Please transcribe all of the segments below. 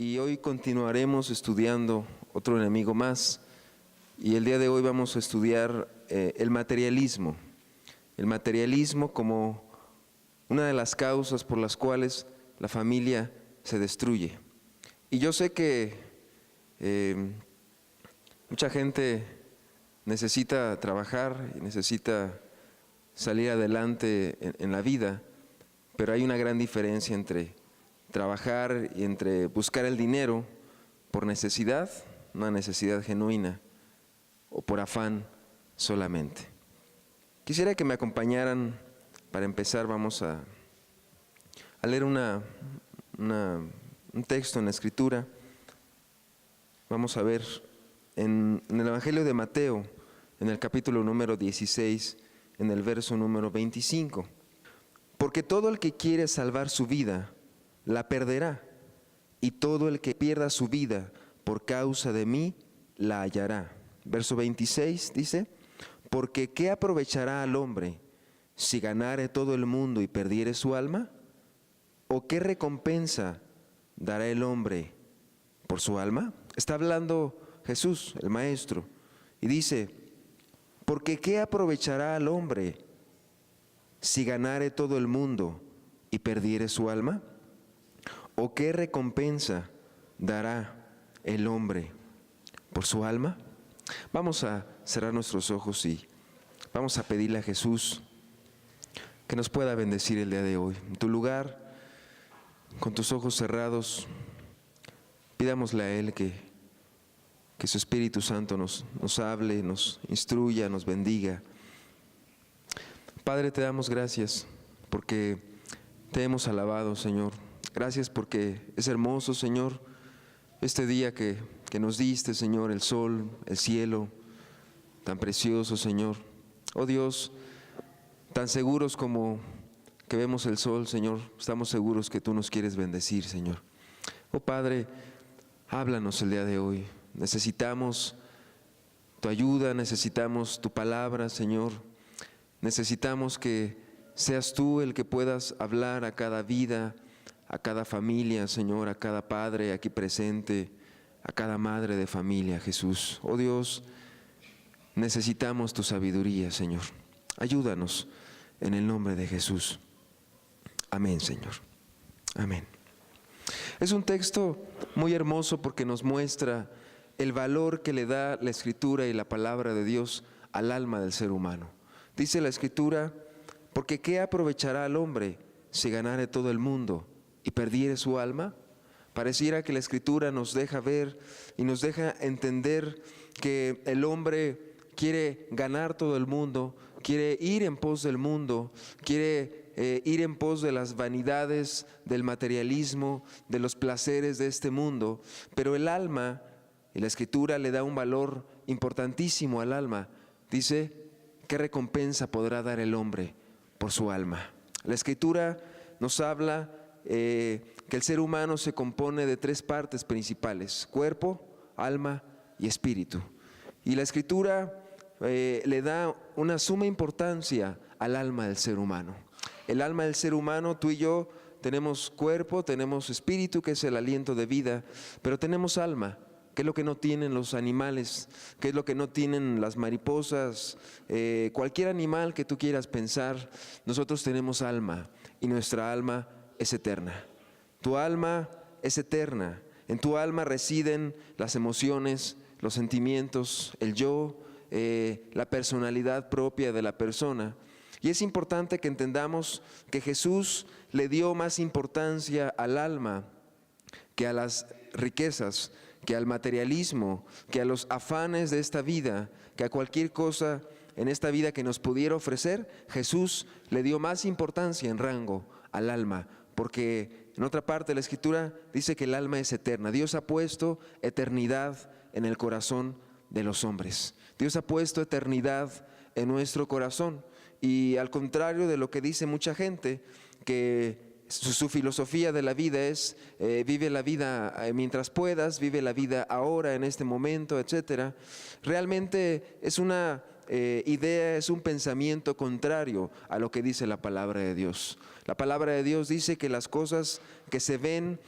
y hoy continuaremos estudiando otro enemigo más. Y el día de hoy vamos a estudiar el materialismo como una de las causas por las cuales la familia se destruye. Y yo sé que mucha gente necesita trabajar y necesita salir adelante en la vida, pero hay una gran diferencia entre trabajar y entre buscar el dinero por necesidad, una necesidad genuina, o por afán solamente. Quisiera que me acompañaran. Para empezar vamos a leer un texto en la Escritura. Vamos a ver en el Evangelio de Mateo, en el capítulo número 16, en el verso número 25. Porque todo el que quiere salvar su vida, la perderá, y todo el que pierda su vida por causa de mí, la hallará. Verso 26 dice: porque ¿qué aprovechará al hombre si ganare todo el mundo y perdiere su alma? ¿O qué recompensa dará el hombre por su alma? Está hablando Jesús, el Maestro, y dice: porque ¿qué aprovechará al hombre si ganare todo el mundo y perdiere su alma? ¿O qué recompensa dará el hombre por su alma? Vamos a cerrar nuestros ojos y vamos a pedirle a Jesús que nos pueda bendecir el día de hoy. En tu lugar, con tus ojos cerrados, pidámosle a Él que su Espíritu Santo nos hable, nos instruya, nos bendiga. Padre, te damos gracias porque te hemos alabado, Señor. Gracias porque es hermoso, Señor, este día que nos diste, Señor, el sol, el cielo, tan precioso, Señor. Oh Dios, tan seguros como que vemos el sol, Señor, estamos seguros que tú nos quieres bendecir, Señor. Oh Padre, háblanos el día de hoy. Necesitamos tu ayuda, necesitamos tu palabra, Señor. Necesitamos que seas tú el que puedas hablar a cada vida, a cada familia, Señor, a cada padre aquí presente, a cada madre de familia, Jesús. Oh Dios, necesitamos tu sabiduría, Señor. Ayúdanos en el nombre de Jesús. Amén, Señor. Amén. Es un texto muy hermoso porque nos muestra el valor que le da la Escritura y la palabra de Dios al alma del ser humano. Dice la Escritura: porque ¿qué aprovechará al hombre si ganare todo el mundo y perdiere su alma? Pareciera que la Escritura nos deja ver y nos deja entender que el hombre quiere ganar todo el mundo, quiere ir en pos del mundo, quiere ir en pos de las vanidades, del materialismo, de los placeres de este mundo, pero el alma, y la Escritura le da un valor importantísimo al alma. Dice: ¿qué recompensa podrá dar el hombre por su alma? La Escritura nos habla que el ser humano se compone de tres partes principales: cuerpo, alma y espíritu. Y la Escritura le da una suma importancia al alma del ser humano. El alma del ser humano, tú y yo, tenemos cuerpo, tenemos espíritu, que es el aliento de vida, pero tenemos alma, que es lo que no tienen los animales, que es lo que no tienen las mariposas, cualquier animal que tú quieras pensar. Nosotros tenemos alma y nuestra alma es eterna. Tu alma es eterna. En tu alma residen las emociones, los sentimientos, el yo, la personalidad propia de la persona. Y es importante que entendamos que Jesús le dio más importancia al alma que a las riquezas, que al materialismo, que a los afanes de esta vida, que a cualquier cosa en esta vida que nos pudiera ofrecer. Jesús le dio más importancia en rango al alma, porque en otra parte de la Escritura dice que el alma es eterna. Dios ha puesto eternidad en el corazón de los hombres. Dios ha puesto eternidad en nuestro corazón, y al contrario de lo que dice mucha gente, que su filosofía de la vida es vive la vida mientras puedas, vive la vida ahora, en este momento, etcétera. Realmente es una idea, es un pensamiento contrario a lo que dice la palabra de Dios. La palabra de Dios dice que las cosas que se ven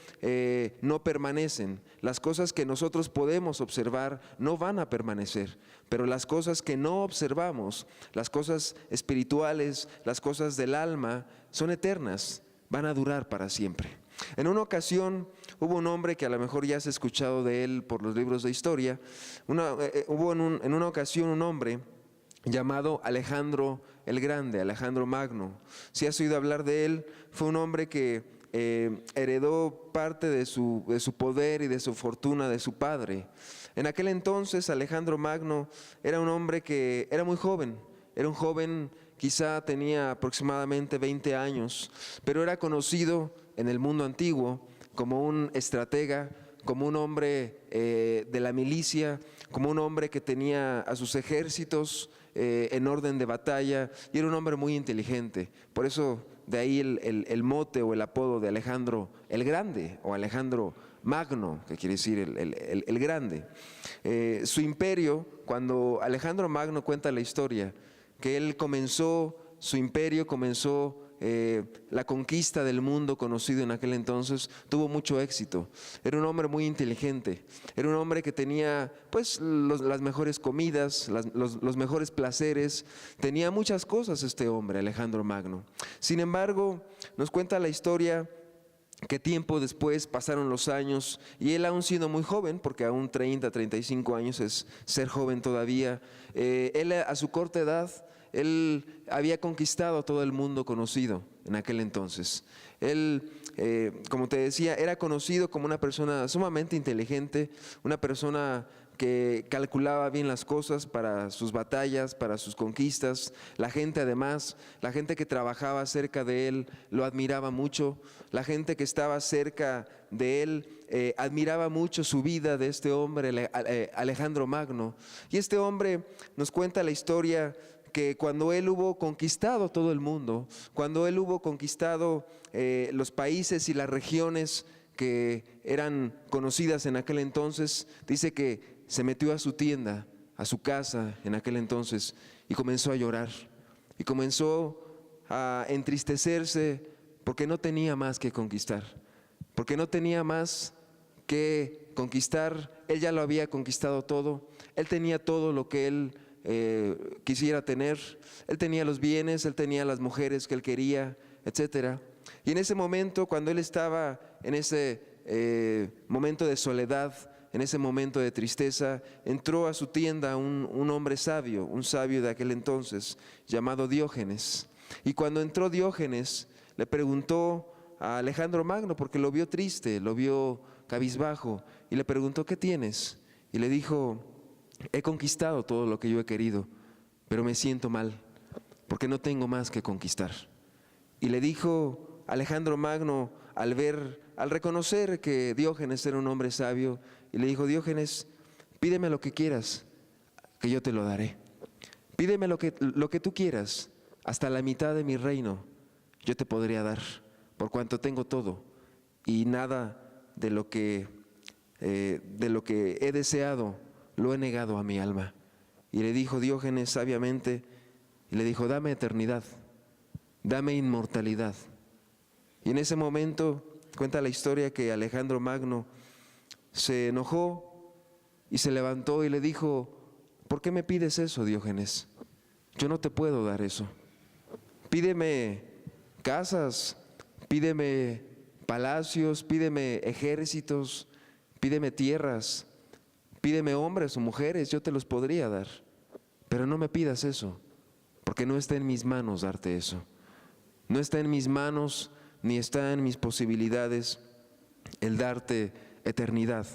no permanecen. Las cosas que nosotros podemos observar no van a permanecer, pero las cosas que no observamos, las cosas espirituales, las cosas del alma, son eternas, van a durar para siempre. En una ocasión hubo un hombre que a lo mejor ya has escuchado de él por los libros de historia. Hubo en una ocasión un hombre llamado Alejandro el Grande, Alejandro Magno. Si has oído hablar de él, fue un hombre que heredó parte de su poder y de su fortuna de su padre. En aquel entonces Alejandro Magno era un hombre que era muy joven, era un joven, quizá tenía aproximadamente 20 años, pero era conocido en el mundo antiguo como un estratega, como un hombre de la milicia, como un hombre que tenía a sus ejércitos en orden de batalla, y era un hombre muy inteligente. Por eso de ahí el mote o el apodo de Alejandro el Grande o Alejandro Magno, que quiere decir el Grande. Su imperio, cuando Alejandro Magno cuenta la historia, que él comenzó, su imperio comenzó la conquista del mundo conocido en aquel entonces, tuvo mucho éxito. Era un hombre muy inteligente, era un hombre que tenía pues las mejores comidas, los mejores placeres, tenía muchas cosas este hombre, Alejandro Magno. Sin embargo, nos cuenta la historia que tiempo después pasaron los años y él, aún siendo muy joven, porque aún 30, 35 años es ser joven todavía, él a su corta edad, él había conquistado todo el mundo conocido en aquel entonces. Él, como te decía, era conocido como una persona sumamente inteligente, una persona que calculaba bien las cosas para sus batallas, para sus conquistas. La gente además, la gente que trabajaba cerca de él lo admiraba mucho. La gente que estaba cerca de él admiraba mucho su vida de este hombre, Alejandro Magno. Y este hombre nos cuenta la historia que cuando él hubo conquistado todo el mundo, cuando él hubo conquistado los países y las regiones que eran conocidas en aquel entonces, dice que se metió a su tienda, a su casa en aquel entonces, y comenzó a llorar, y comenzó a entristecerse porque no tenía más que conquistar, porque no tenía más que conquistar. Él ya lo había conquistado todo, él tenía todo lo que él quisiera tener, él tenía los bienes, él tenía las mujeres que él quería, etcétera. Y en ese momento, cuando él estaba en ese momento de soledad, en ese momento de tristeza, entró a su tienda un hombre sabio, un sabio de aquel entonces, llamado Diógenes. Y cuando entró Diógenes, le preguntó a Alejandro Magno, porque lo vio triste, lo vio cabizbajo, y le preguntó: ¿qué tienes? Y le dijo: he conquistado todo lo que yo he querido, pero me siento mal, porque no tengo más que conquistar. Y le dijo Alejandro Magno, al reconocer que Diógenes era un hombre sabio, y le dijo: Diógenes, pídeme lo que quieras, que yo te lo daré. Pídeme lo que tú quieras, hasta la mitad de mi reino yo te podría dar, por cuanto tengo todo, y nada de lo que he deseado lo he negado a mi alma. Y le dijo Diógenes sabiamente, y le dijo: dame eternidad, dame inmortalidad. Y en ese momento cuenta la historia que Alejandro Magno se enojó y se levantó y le dijo: ¿por qué me pides eso, Diógenes? Yo no te puedo dar eso. Pídeme casas, pídeme palacios, pídeme ejércitos, pídeme tierras, pídeme hombres o mujeres, yo te los podría dar. Pero no me pidas eso, porque no está en mis manos darte eso. No está en mis manos, ni está en mis posibilidades el darte eternidad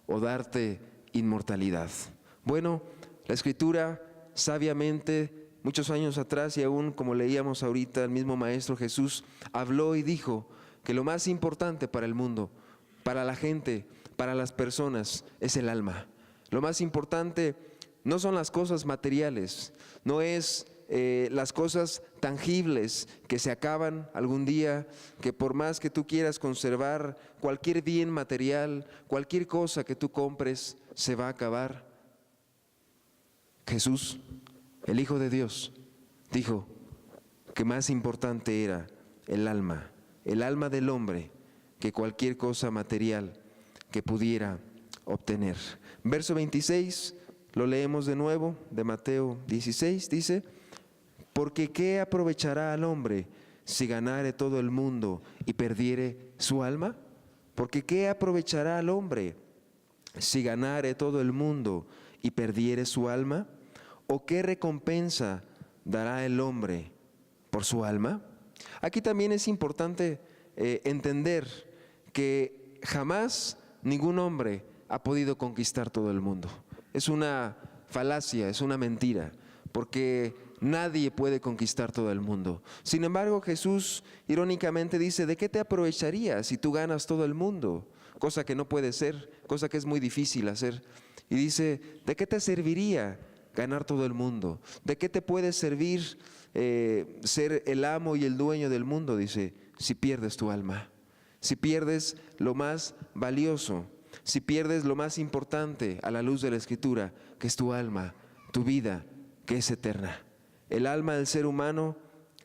o darte inmortalidad. Bueno, la Escritura sabiamente, muchos años atrás, y aún como leíamos ahorita, el mismo Maestro Jesús habló y dijo que lo más importante para el mundo, para la gente, para las personas, es el alma. Lo más importante no son las cosas materiales, no es las cosas tangibles que se acaban algún día, que por más que tú quieras conservar cualquier bien material, cualquier cosa que tú compres, se va a acabar. Jesús el Hijo de Dios, dijo que más importante era el alma del hombre, que cualquier cosa material que pudiera obtener. Verso 26, lo leemos de nuevo, de Mateo 16, dice: porque ¿qué aprovechará al hombre si ganare todo el mundo y perdiere su alma? Porque ¿qué aprovechará al hombre si ganare todo el mundo y perdiere su alma? ¿O qué recompensa dará el hombre por su alma? Aquí también es importante entender que jamás ningún hombre ha podido conquistar todo el mundo. Es una falacia, es una mentira, porque nadie puede conquistar todo el mundo. Sin embargo, Jesús irónicamente dice: ¿de qué te aprovecharía si tú ganas todo el mundo? Cosa que no puede ser, cosa que es muy difícil hacer. Y dice: ¿de qué te serviría ganar todo el mundo? ¿De qué te puede servir ser el amo y el dueño del mundo? Dice: si pierdes tu alma, si pierdes lo más valioso, si pierdes lo más importante a la luz de la Escritura, que es tu alma, tu vida, que es eterna. El alma del ser humano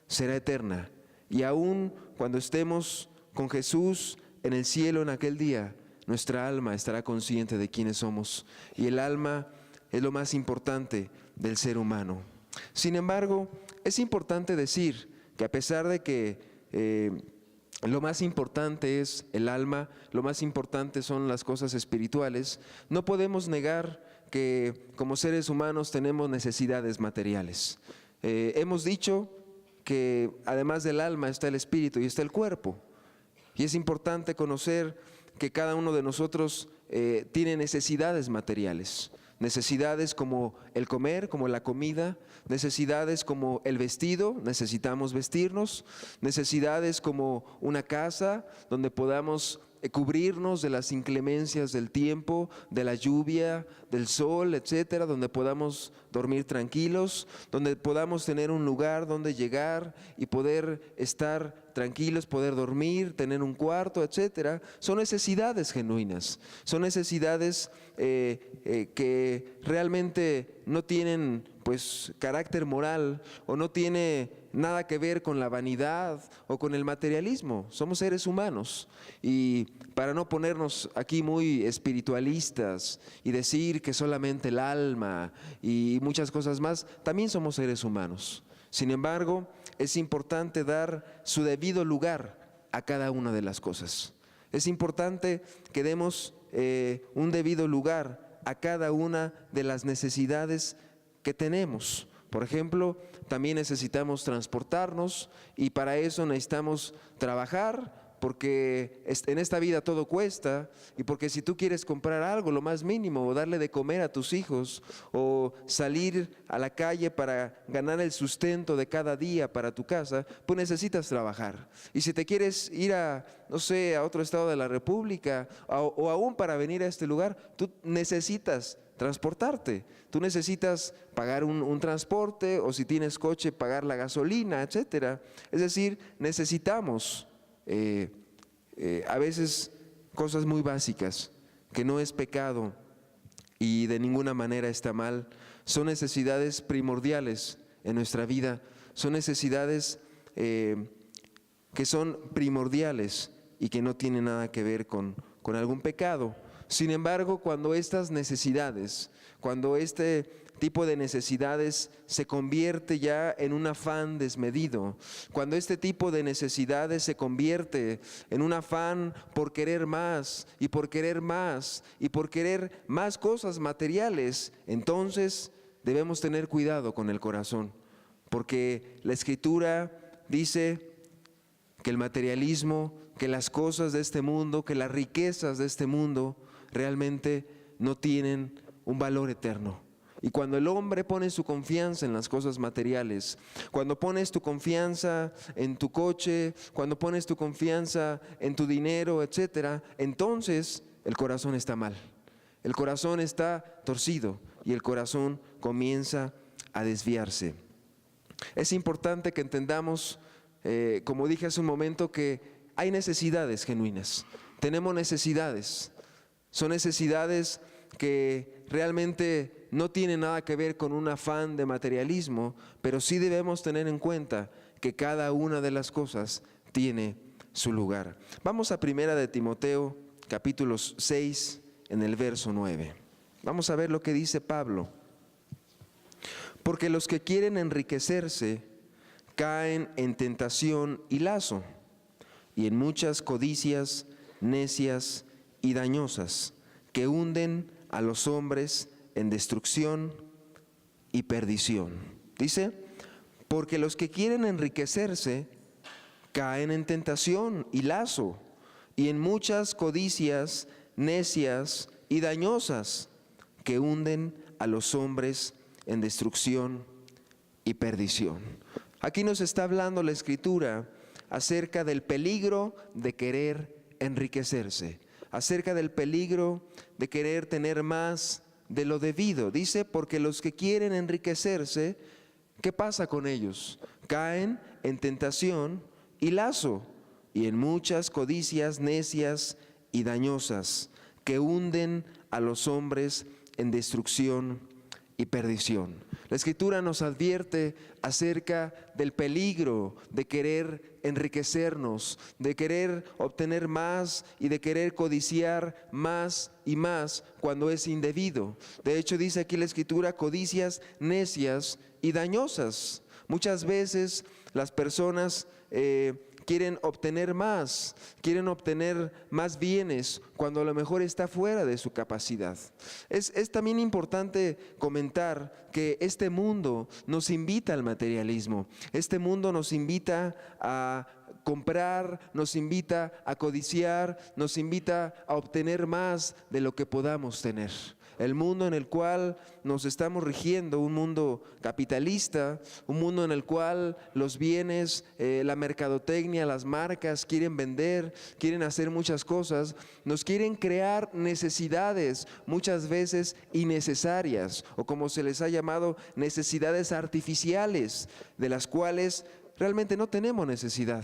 será eterna, y aún cuando estemos con Jesús en el cielo en aquel día, nuestra alma estará consciente de quiénes somos, y el alma es lo más importante del ser humano. Sin embargo, es importante decir que a pesar de que lo más importante es el alma, lo más importante son las cosas espirituales, no podemos negar que como seres humanos tenemos necesidades materiales. Hemos dicho que además del alma está el espíritu y está el cuerpo. Y es importante conocer que cada uno de nosotros tiene necesidades materiales. Necesidades como el comer, como la comida, necesidades como el vestido, necesitamos vestirnos, necesidades como una casa donde podamos cubrirnos de las inclemencias del tiempo, de la lluvia, del sol, etcétera, donde podamos dormir tranquilos, donde podamos tener un lugar donde llegar y poder estar tranquilos, poder dormir, tener un cuarto, etcétera. Son necesidades genuinas, son necesidades que realmente no tienen pues carácter moral o no tiene nada que ver con la vanidad o con el materialismo. Somos seres humanos, y para no ponernos aquí muy espiritualistas y decir que solamente el alma y muchas cosas más, también somos seres humanos. Sin embargo, es importante dar su debido lugar a cada una de las cosas. Es importante que demos un debido lugar a cada una de las necesidades que tenemos. Por ejemplo, también necesitamos transportarnos, y para eso necesitamos trabajar, porque en esta vida todo cuesta, y porque si tú quieres comprar algo, lo más mínimo, o darle de comer a tus hijos, o salir a la calle para ganar el sustento de cada día para tu casa, pues necesitas trabajar. Y si te quieres ir a, no sé, a otro estado de la República, o aún para venir a este lugar, tú necesitas transportarte, tú necesitas pagar un transporte, o si tienes coche, pagar la gasolina, etcétera. Es decir, necesitamos a veces cosas muy básicas, que no es pecado y de ninguna manera está mal. Son necesidades primordiales en nuestra vida, son necesidades que son primordiales y que no tienen nada que ver con algún pecado. Sin embargo, cuando estas necesidades, cuando este tipo de necesidades se convierte ya en un afán desmedido, cuando este tipo de necesidades se convierte en un afán por querer más y por querer más y por querer más cosas materiales, entonces debemos tener cuidado con el corazón, porque la Escritura dice que el materialismo, que las cosas de este mundo, que las riquezas de este mundo realmente no tienen un valor eterno. Y cuando el hombre pone su confianza en las cosas materiales, cuando pones tu confianza en tu coche, cuando pones tu confianza en tu dinero, etcétera, entonces el corazón está mal. El corazón está torcido y el corazón comienza a desviarse. Es importante que entendamos, como dije hace un momento, que hay necesidades genuinas. Tenemos necesidades. Son necesidades que realmente no tiene nada que ver con un afán de materialismo, pero sí debemos tener en cuenta que cada una de las cosas tiene su lugar. Vamos a 1 de Timoteo, capítulo 6, en el verso 9. Vamos a ver lo que dice Pablo. Porque los que quieren enriquecerse caen en tentación y lazo, y en muchas codicias necias y dañosas, que hunden a los hombres en destrucción y perdición. Dice, porque los que quieren enriquecerse caen en tentación y lazo, y en muchas codicias necias y dañosas, que hunden a los hombres en destrucción y perdición. Aquí nos está hablando la Escritura acerca del peligro de querer enriquecerse, acerca del peligro de querer tener más de lo debido. Dice, porque los que quieren enriquecerse, ¿qué pasa con ellos? Caen en tentación y lazo, y en muchas codicias necias y dañosas, que hunden a los hombres en destrucción y perdición. La Escritura nos advierte acerca del peligro de querer enriquecernos, de querer obtener más y de querer codiciar más y más cuando es indebido. De hecho, dice aquí la Escritura, codicias necias y dañosas. Muchas veces las personas quieren obtener más bienes cuando a lo mejor está fuera de su capacidad. Es también importante comentar que este mundo nos invita al materialismo. Este mundo nos invita a comprar, nos invita a codiciar, nos invita a obtener más de lo que podamos tener. El mundo en el cual nos estamos rigiendo, un mundo capitalista, un mundo en el cual los bienes, la mercadotecnia, las marcas quieren vender, quieren hacer muchas cosas, nos quieren crear necesidades muchas veces innecesarias, o como se les ha llamado, necesidades artificiales, de las cuales realmente no tenemos necesidad.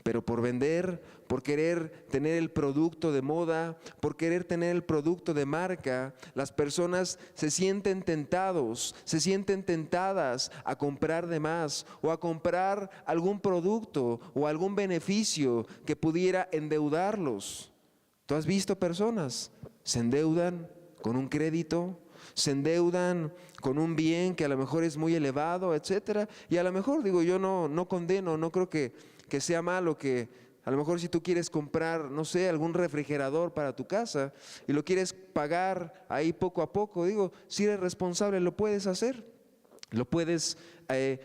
Pero por vender, por querer tener el producto de moda, por querer tener el producto de marca, las personas se sienten tentados, se sienten tentadas a comprar de más o a comprar algún producto o algún beneficio que pudiera endeudarlos. ¿Tú has visto personas? Se endeudan con un crédito, se endeudan con un bien que a lo mejor es muy elevado, etcétera. Y a lo mejor, digo, yo no condeno, no creo que sea malo que a lo mejor si tú quieres comprar, no sé, algún refrigerador para tu casa y lo quieres pagar ahí poco a poco, digo, si eres responsable lo puedes hacer. Lo puedes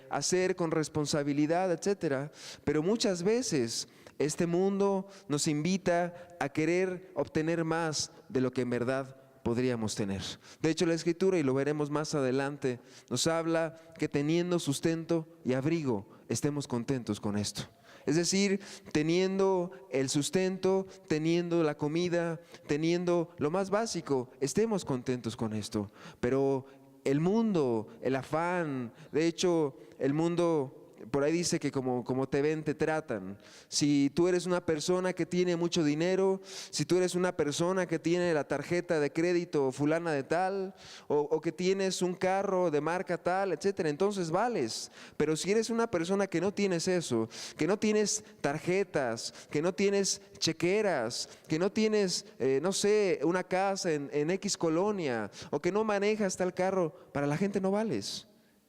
hacer con responsabilidad, etcétera. Pero muchas veces este mundo nos invita a querer obtener más de lo que en verdad podríamos tener. De hecho, la Escritura, y lo veremos más adelante, nos habla que teniendo sustento y abrigo, estemos contentos con esto. Es decir, teniendo el sustento, teniendo la comida, teniendo lo más básico, estemos contentos con esto. Pero el mundo, el afán, de hecho, el mundo por ahí dice que como te ven, te tratan. Si tú eres una persona que tiene mucho dinero, si tú eres una persona que tiene la tarjeta de crédito fulana de tal, o que tienes un carro de marca tal, etcétera, entonces vales. Pero si eres una persona que no tienes eso, que no tienes tarjetas, que no tienes chequeras, que no tienes, no sé, una casa en X colonia, o que no manejas tal carro, para la gente no vales.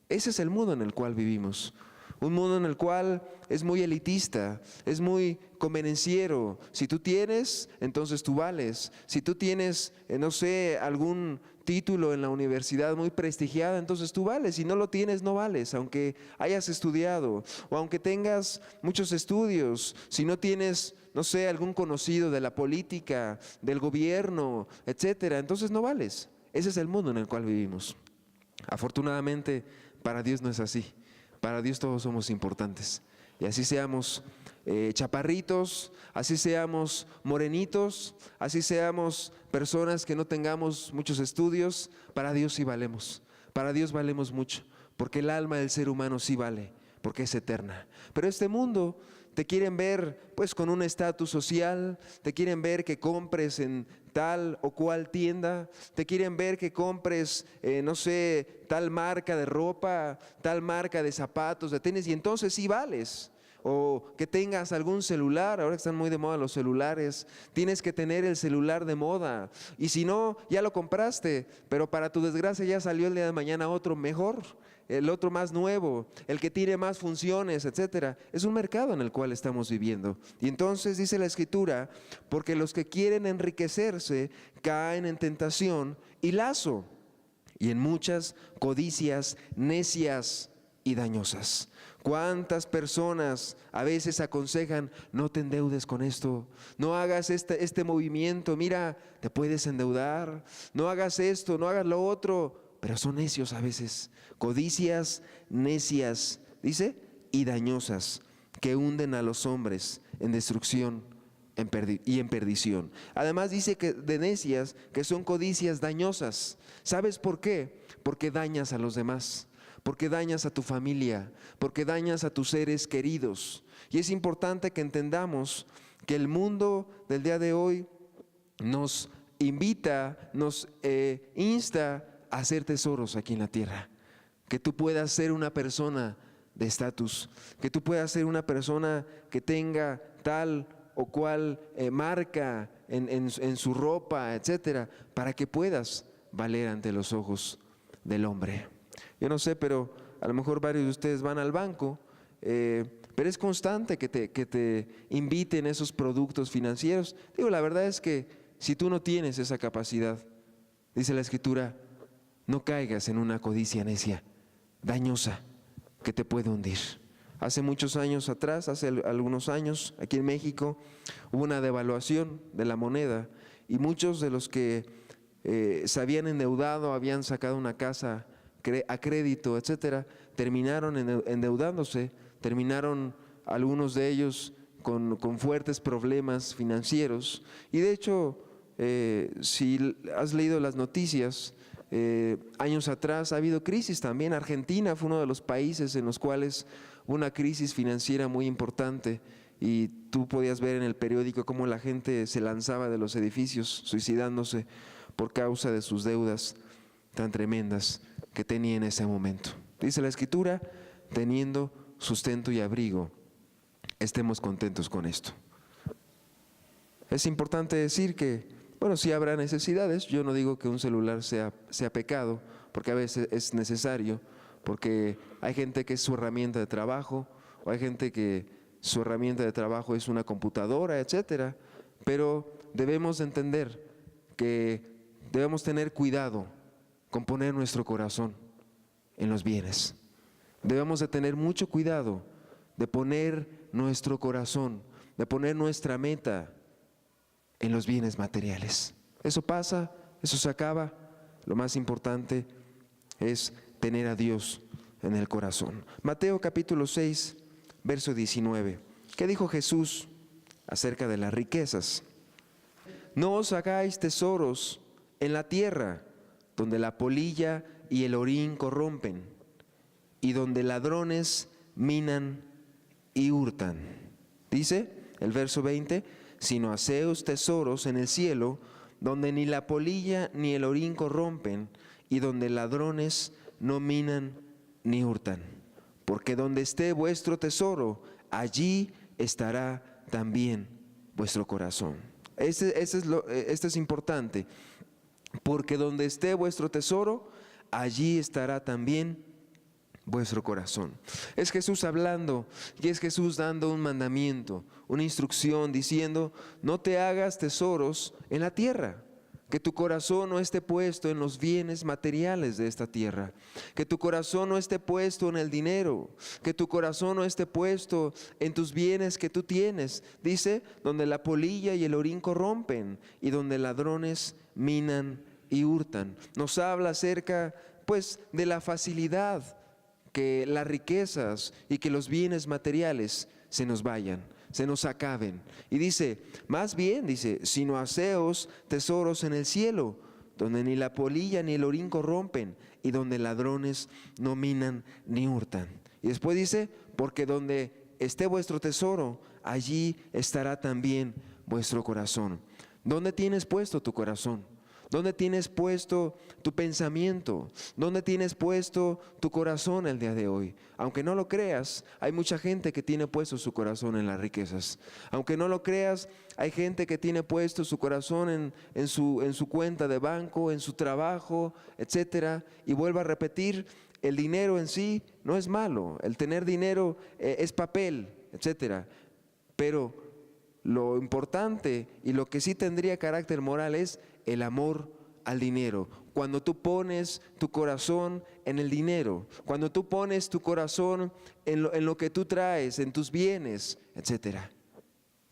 Ese es el mundo en el cual vivimos. Un mundo en el cual es muy elitista, es muy convenenciero. Si tú tienes, entonces tú vales. Si tú tienes, no sé, algún título en la universidad muy prestigiada, entonces tú vales. Si no lo tienes, no vales, aunque hayas estudiado o aunque tengas muchos estudios. Si no tienes, no sé, algún conocido de la política, del gobierno, etcétera, entonces no vales. Ese es el mundo en el cual vivimos. Afortunadamente, para Dios no es así. Para Dios todos somos importantes. Y así seamos chaparritos, así seamos morenitos, así seamos personas que no tengamos muchos estudios, para Dios sí valemos. Para Dios valemos mucho, porque el alma del ser humano sí vale. porque es eterna. Pero este mundo te quieren ver pues con un estatus social, te quieren ver que compres en tal o cual tienda, te quieren ver que compres, no sé, tal marca de ropa, tal marca de zapatos, de tenis, y entonces sí vales. O que tengas algún celular, ahora que están muy de moda los celulares, tienes que tener el celular de moda. Y si no, ya lo compraste, pero para tu desgracia ya salió el día de mañana otro mejor, el otro más nuevo, el que tiene más funciones, etcétera. Es un mercado en el cual estamos viviendo. Y entonces dice la Escritura, porque los que quieren enriquecerse caen en tentación y lazo, y en muchas codicias necias y dañosas. ¿Cuántas personas a veces aconsejan, no te endeudes con esto, no hagas este movimiento, mira, te puedes endeudar, no hagas esto, no hagas lo otro, pero son necios a veces, codicias necias, dice, y dañosas, que hunden a los hombres en destrucción y en perdición. Además dice que de necias, que son codicias dañosas. ¿Sabes por qué? Porque dañas a los demás, porque dañas a tu familia, porque dañas a tus seres queridos. Y es importante que entendamos que el mundo del día de hoy nos invita, nos insta a hacer tesoros aquí en la tierra. Que tú puedas ser una persona de estatus, que tú puedas ser una persona que tenga tal o cual marca en su ropa, etcétera, para que puedas valer ante los ojos del hombre. Yo no sé, pero a lo mejor varios de ustedes van al banco, pero es constante que te inviten esos productos financieros. Digo, la verdad es que si tú no tienes esa capacidad, dice la Escritura, no caigas en una codicia necia, dañosa, que te puede hundir. Hace muchos años atrás, hace algunos años, aquí en México, hubo una devaluación de la moneda y muchos de los que se habían endeudado, habían sacado una casa a crédito, etcétera, terminaron endeudándose, terminaron algunos de ellos con fuertes problemas financieros. Y de hecho, si has leído las noticias, años atrás ha habido crisis también. Argentina fue uno de los países en los cuales hubo una crisis financiera muy importante y tú podías ver en el periódico cómo la gente se lanzaba de los edificios suicidándose por causa de sus deudas tan tremendas que tenía en ese momento. Dice la Escritura, teniendo sustento y abrigo, estemos contentos con esto. Es importante decir que, bueno, sí habrá necesidades. Yo no digo que un celular sea pecado, porque a veces es necesario, porque hay gente que es su herramienta de trabajo, o hay gente que su herramienta de trabajo es una computadora, etcétera. Pero debemos entender que debemos tener cuidado con poner nuestro corazón en los bienes. Debemos de tener mucho cuidado de poner nuestro corazón, de poner nuestra meta en los bienes materiales. Eso pasa, eso se acaba. Lo más importante es tener a Dios en el corazón. Mateo capítulo 6, verso 19. ¿Qué dijo Jesús acerca de las riquezas? No os hagáis tesoros en la tierra, donde la polilla y el orín corrompen, y donde ladrones minan y hurtan. Dice el verso 20, sino haceos tesoros en el cielo, donde ni la polilla ni el orín corrompen, y donde ladrones no minan ni hurtan. Porque donde esté vuestro tesoro, allí estará también vuestro corazón. Este es importante. Porque donde esté vuestro tesoro, allí estará también vuestro corazón. Es Jesús hablando y es Jesús dando un mandamiento, una instrucción diciendo, no te hagas tesoros en la tierra, que tu corazón no esté puesto en los bienes materiales de esta tierra, que tu corazón no esté puesto en el dinero, que tu corazón no esté puesto en tus bienes que tú tienes. Dice, donde la polilla y el orín corrompen y donde ladrones minan y hurtan. Nos habla acerca pues de la facilidad que las riquezas y que los bienes materiales se nos vayan, se nos acaben. Y dice, más bien, dice, sino haceos tesoros en el cielo, donde ni la polilla ni el orín corrompen y donde ladrones no minan ni hurtan. Y después dice, porque donde esté vuestro tesoro, allí estará también vuestro corazón. ¿Dónde tienes puesto tu corazón? ¿Dónde tienes puesto tu pensamiento? ¿Dónde tienes puesto tu corazón el día de hoy? Aunque no lo creas, hay mucha gente que tiene puesto su corazón en las riquezas. Aunque no lo creas, hay gente que tiene puesto su corazón en su cuenta de banco, en su trabajo, etcétera. Y vuelvo a repetir, el dinero en sí no es malo. El tener dinero es papel, etcétera. Pero lo importante y lo que sí tendría carácter moral es el amor al dinero. Cuando tú pones tu corazón en el dinero, cuando tú pones tu corazón en lo que tú traes, en tus bienes, etcétera.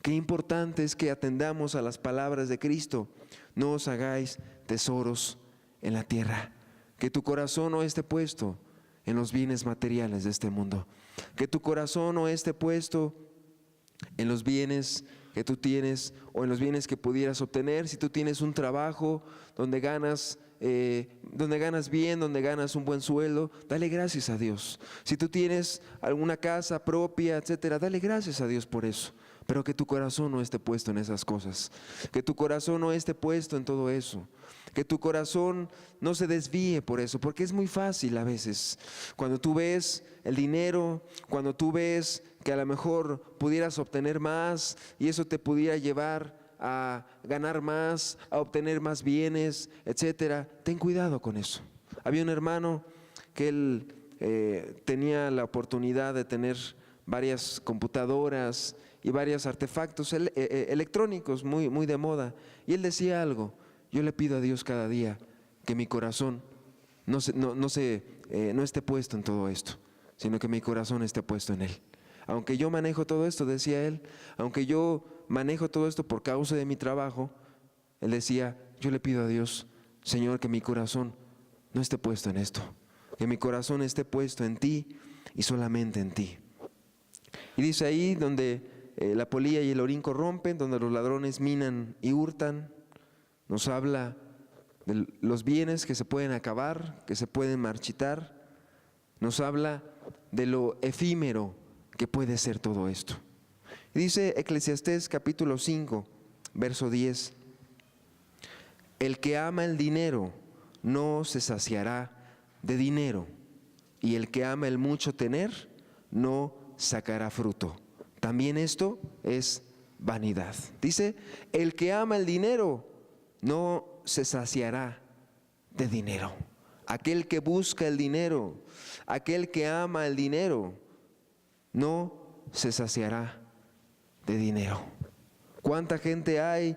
Qué importante es que atendamos a las palabras de Cristo. No os hagáis tesoros en la tierra. Que tu corazón no esté puesto en los bienes materiales de este mundo. Que tu corazón no esté puesto en los bienes que tú tienes o en los bienes que pudieras obtener. Si tú tienes un trabajo donde ganas bien, donde ganas un buen sueldo, dale gracias a Dios. Si tú tienes alguna casa propia, etcétera, dale gracias a Dios por eso. Pero que tu corazón no esté puesto en esas cosas, que tu corazón no esté puesto en todo eso, que tu corazón no se desvíe por eso, porque es muy fácil a veces. Cuando tú ves el dinero, cuando tú ves que a lo mejor pudieras obtener más y eso te pudiera llevar a ganar más, a obtener más bienes, etcétera, ten cuidado con eso. Había un hermano que él tenía la oportunidad de tener varias computadoras y varios artefactos electrónicos muy de moda. Y él decía algo: yo le pido a Dios cada día que mi corazón no esté puesto en todo esto, sino que mi corazón esté puesto en Él. Aunque yo manejo todo esto, decía él, aunque yo manejo todo esto por causa de mi trabajo, él decía, yo le pido a Dios, Señor, que mi corazón no esté puesto en esto, que mi corazón esté puesto en ti y solamente en ti. Y dice ahí donde la polilla y el orín corrompen, donde los ladrones minan y hurtan, nos habla de los bienes que se pueden acabar, que se pueden marchitar, nos habla de lo efímero que puede ser todo esto. Y dice Eclesiastés capítulo 5, verso 10, el que ama el dinero no se saciará de dinero, y el que ama el mucho tener no sacará fruto. También esto es vanidad. Dice, el que ama el dinero no se saciará de dinero. Aquel que busca el dinero, aquel que ama el dinero, no se saciará de dinero. ¿Cuánta gente hay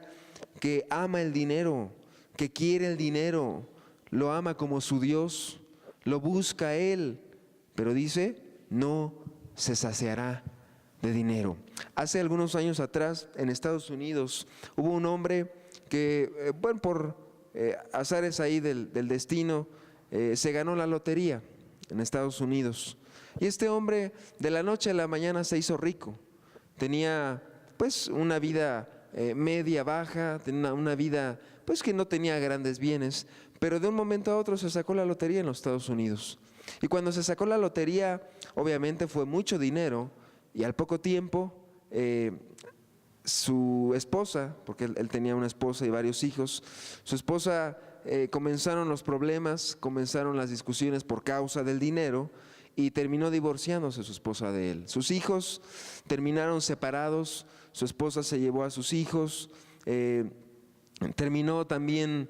que ama el dinero, que quiere el dinero, lo ama como su Dios, lo busca a Él, pero dice, no se saciará de dinero? Hace algunos años atrás, en Estados Unidos, hubo un hombre que, por azares ahí del destino, se ganó la lotería en Estados Unidos. Y este hombre de la noche a la mañana se hizo rico. Tenía pues una vida media baja, tenía una vida pues que no tenía grandes bienes, pero de un momento a otro se sacó la lotería en los Estados Unidos. Y cuando se sacó la lotería, obviamente fue mucho dinero, y al poco tiempo su esposa, porque él tenía una esposa y varios hijos, su esposa, comenzaron los problemas, comenzaron las discusiones por causa del dinero, y terminó divorciándose su esposa de él. Sus hijos terminaron separados, su esposa se llevó a sus hijos, terminó también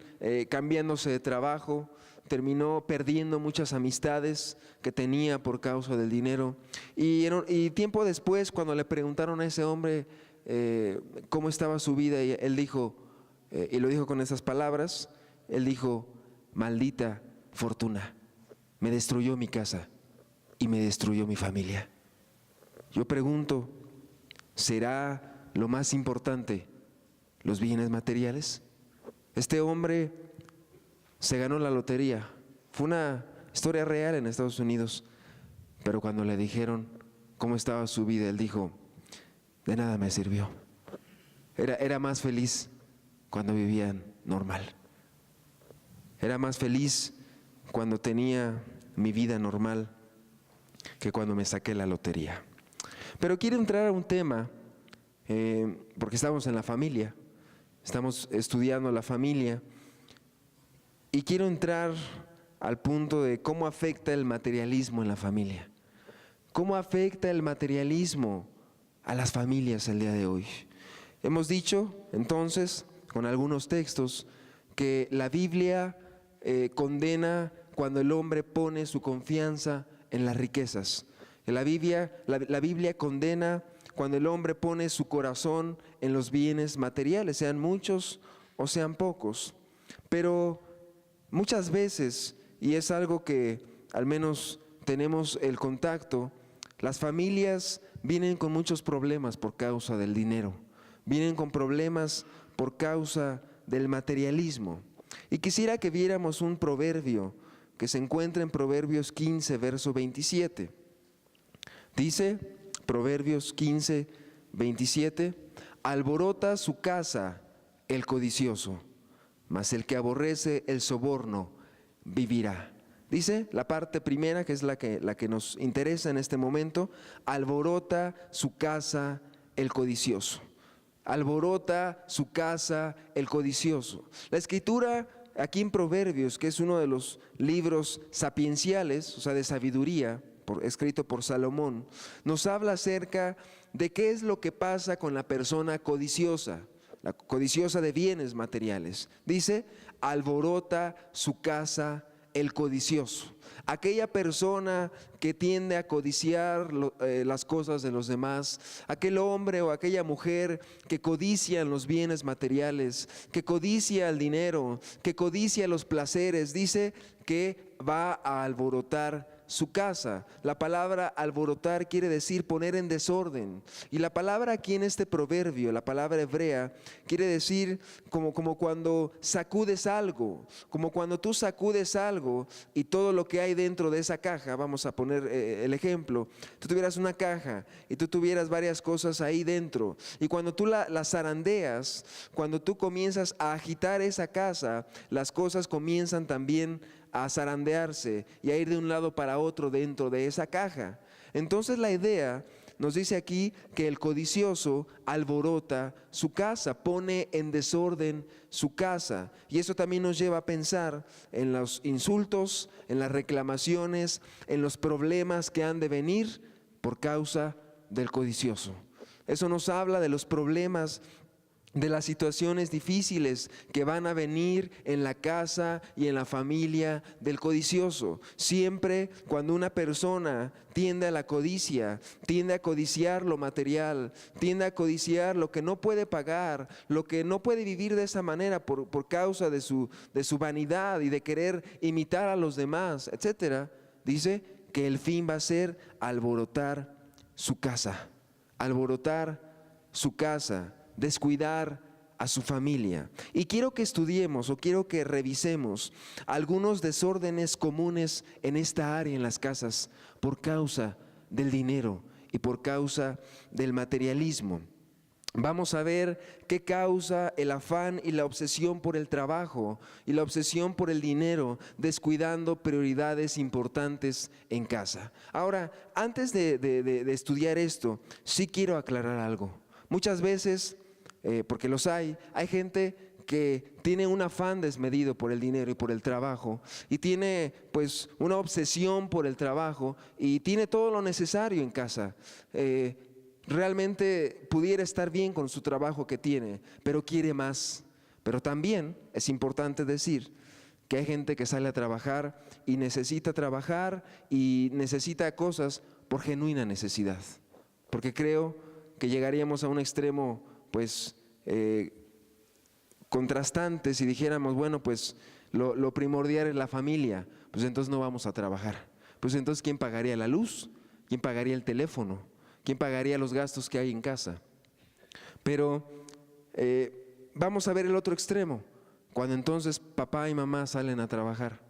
cambiándose de trabajo, terminó perdiendo muchas amistades que tenía por causa del dinero. Y tiempo después, cuando le preguntaron a ese hombre cómo estaba su vida, y él dijo, y lo dijo con esas palabras, él dijo, maldita fortuna, me destruyó mi casa y me destruyó mi familia. Yo pregunto, ¿será lo más importante los bienes materiales? Este hombre se ganó la lotería, fue una historia real en Estados Unidos, pero cuando le dijeron cómo estaba su vida, él dijo, de nada me sirvió. Era más feliz cuando vivían normal. Era más feliz cuando tenía mi vida normal. que cuando me saqué la lotería. Pero quiero entrar a un tema, porque estamos en la familia, estamos estudiando la familia, y quiero entrar al punto de cómo afecta el materialismo en la familia. ¿Cómo afecta el materialismo a las familias el día de hoy? Hemos dicho, entonces, con algunos textos, que la Biblia condena cuando el hombre pone su confianza en las riquezas. La Biblia condena cuando el hombre pone su corazón en los bienes materiales, sean muchos o sean pocos. Pero muchas veces, y es algo que al menos tenemos el contacto, las familias vienen con muchos problemas por causa del dinero, vienen con problemas por causa del materialismo. Y quisiera que viéramos un proverbio que se encuentra en Proverbios 15, verso 27. Dice, Proverbios 15, 27, alborota su casa el codicioso, mas el que aborrece el soborno vivirá. Dice la parte primera, que es la que nos interesa en este momento, alborota su casa el codicioso. Alborota su casa el codicioso. La escritura aquí en Proverbios, que es uno de los libros sapienciales, o sea, de sabiduría, escrito por Salomón, nos habla acerca de qué es lo que pasa con la persona codiciosa, la codiciosa de bienes materiales. Dice, alborota su casa el codicioso. Aquella persona que tiende a codiciar las cosas de los demás, aquel hombre o aquella mujer que codicia los bienes materiales, que codicia el dinero, que codicia los placeres, dice que va a alborotar su casa. La palabra alborotar quiere decir poner en desorden. Y la palabra aquí en este proverbio, la palabra hebrea, quiere decir como cuando sacudes algo, como cuando tú sacudes algo y todo lo que hay dentro de esa caja, vamos a poner el ejemplo, tú tuvieras una caja y tú tuvieras varias cosas ahí dentro, y cuando tú la zarandeas, cuando tú comienzas a agitar esa casa, las cosas comienzan también a zarandearse y a ir de un lado para otro dentro de esa caja. Entonces la idea nos dice aquí que el codicioso alborota su casa, pone en desorden su casa. Y eso también nos lleva a pensar en los insultos, en las reclamaciones, en los problemas que han de venir por causa del codicioso. Eso nos habla de los problemas, de las situaciones difíciles que van a venir en la casa y en la familia del codicioso. Siempre cuando una persona tiende a la codicia, tiende a codiciar lo material, tiende a codiciar lo que no puede pagar, lo que no puede vivir de esa manera por causa de su vanidad y de querer imitar a los demás, etcétera, dice que el fin va a ser alborotar su casa, descuidar a su familia. Y quiero que estudiemos o quiero que revisemos algunos desórdenes comunes en esta área en las casas por causa del dinero y por causa del materialismo. Vamos a ver qué causa el afán y la obsesión por el trabajo y la obsesión por el dinero, descuidando prioridades importantes en casa. Ahora, antes de estudiar esto, sí quiero aclarar algo. Muchas veces, porque hay gente que tiene un afán desmedido por el dinero y por el trabajo, y tiene pues una obsesión por el trabajo y tiene todo lo necesario en casa. Realmente pudiera estar bien con su trabajo que tiene, pero quiere más. Pero también es importante decir que hay gente que sale a trabajar y necesita cosas por genuina necesidad, porque creo que llegaríamos a un extremo pues contrastante si dijéramos, bueno, pues lo primordial es la familia, pues entonces no vamos a trabajar. Pues entonces, ¿quién pagaría la luz? ¿Quién pagaría el teléfono? ¿Quién pagaría los gastos que hay en casa? Pero vamos a ver el otro extremo, cuando entonces papá y mamá salen a trabajar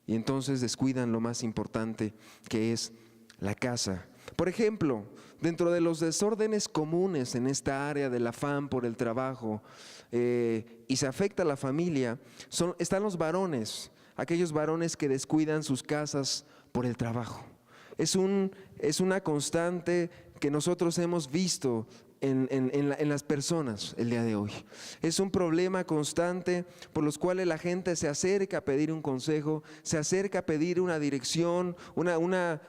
y entonces descuidan lo más importante, que es la casa. Por ejemplo, dentro de los desórdenes comunes en esta área del afán por el trabajo y se afecta a la familia, están los varones, aquellos varones que descuidan sus casas por el trabajo. es una constante que nosotros hemos visto en las personas el día de hoy. Es un problema constante por los cuales la gente se acerca a pedir un consejo, se acerca a pedir una dirección,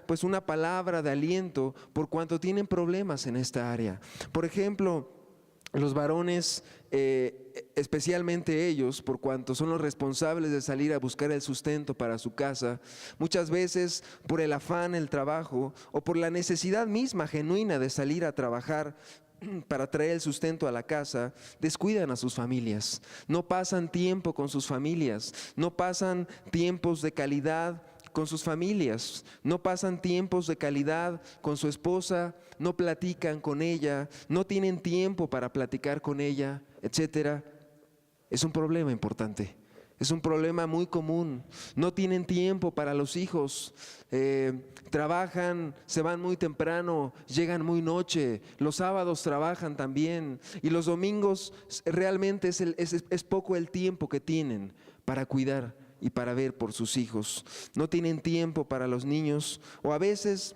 pues una palabra de aliento por cuanto tienen problemas en esta área. Por ejemplo, los varones, especialmente ellos, por cuanto son los responsables de salir a buscar el sustento para su casa, muchas veces por el afán, el trabajo o por la necesidad misma genuina de salir a trabajar para traer el sustento a la casa, descuidan a sus familias, no pasan tiempo con sus familias, no pasan tiempos de calidad con sus familias, no pasan tiempos de calidad con su esposa, no platican con ella, no tienen tiempo para platicar con ella, etcétera. Es un problema importante. Es un problema muy común. No tienen tiempo para los hijos. Trabajan, se van muy temprano, llegan muy noche. Los sábados trabajan también. Y los domingos realmente es poco el tiempo que tienen para cuidar y para ver por sus hijos. No tienen tiempo para los niños. O a veces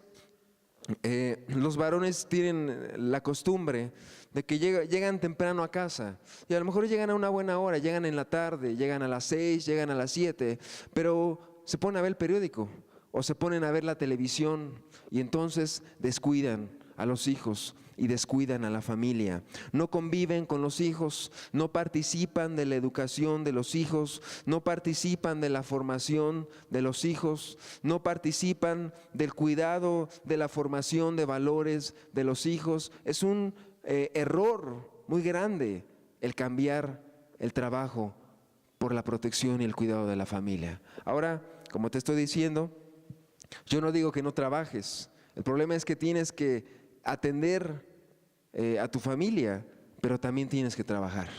los varones tienen la costumbre de que llegan temprano a casa y a lo mejor llegan a una buena hora, llegan en la tarde, llegan a las 6, llegan a las 7, pero se ponen a ver el periódico o se ponen a ver la televisión y entonces descuidan a los hijos y descuidan a la familia. No conviven con los hijos, no participan de la educación de los hijos, no participan de la formación de los hijos, no participan del cuidado de la formación de valores de los hijos. Es un error muy grande el cambiar el trabajo por la protección y el cuidado de la familia. Ahora, como te estoy diciendo, yo no digo que no trabajes. El problema es que tienes que atender a tu familia, pero también tienes que trabajar.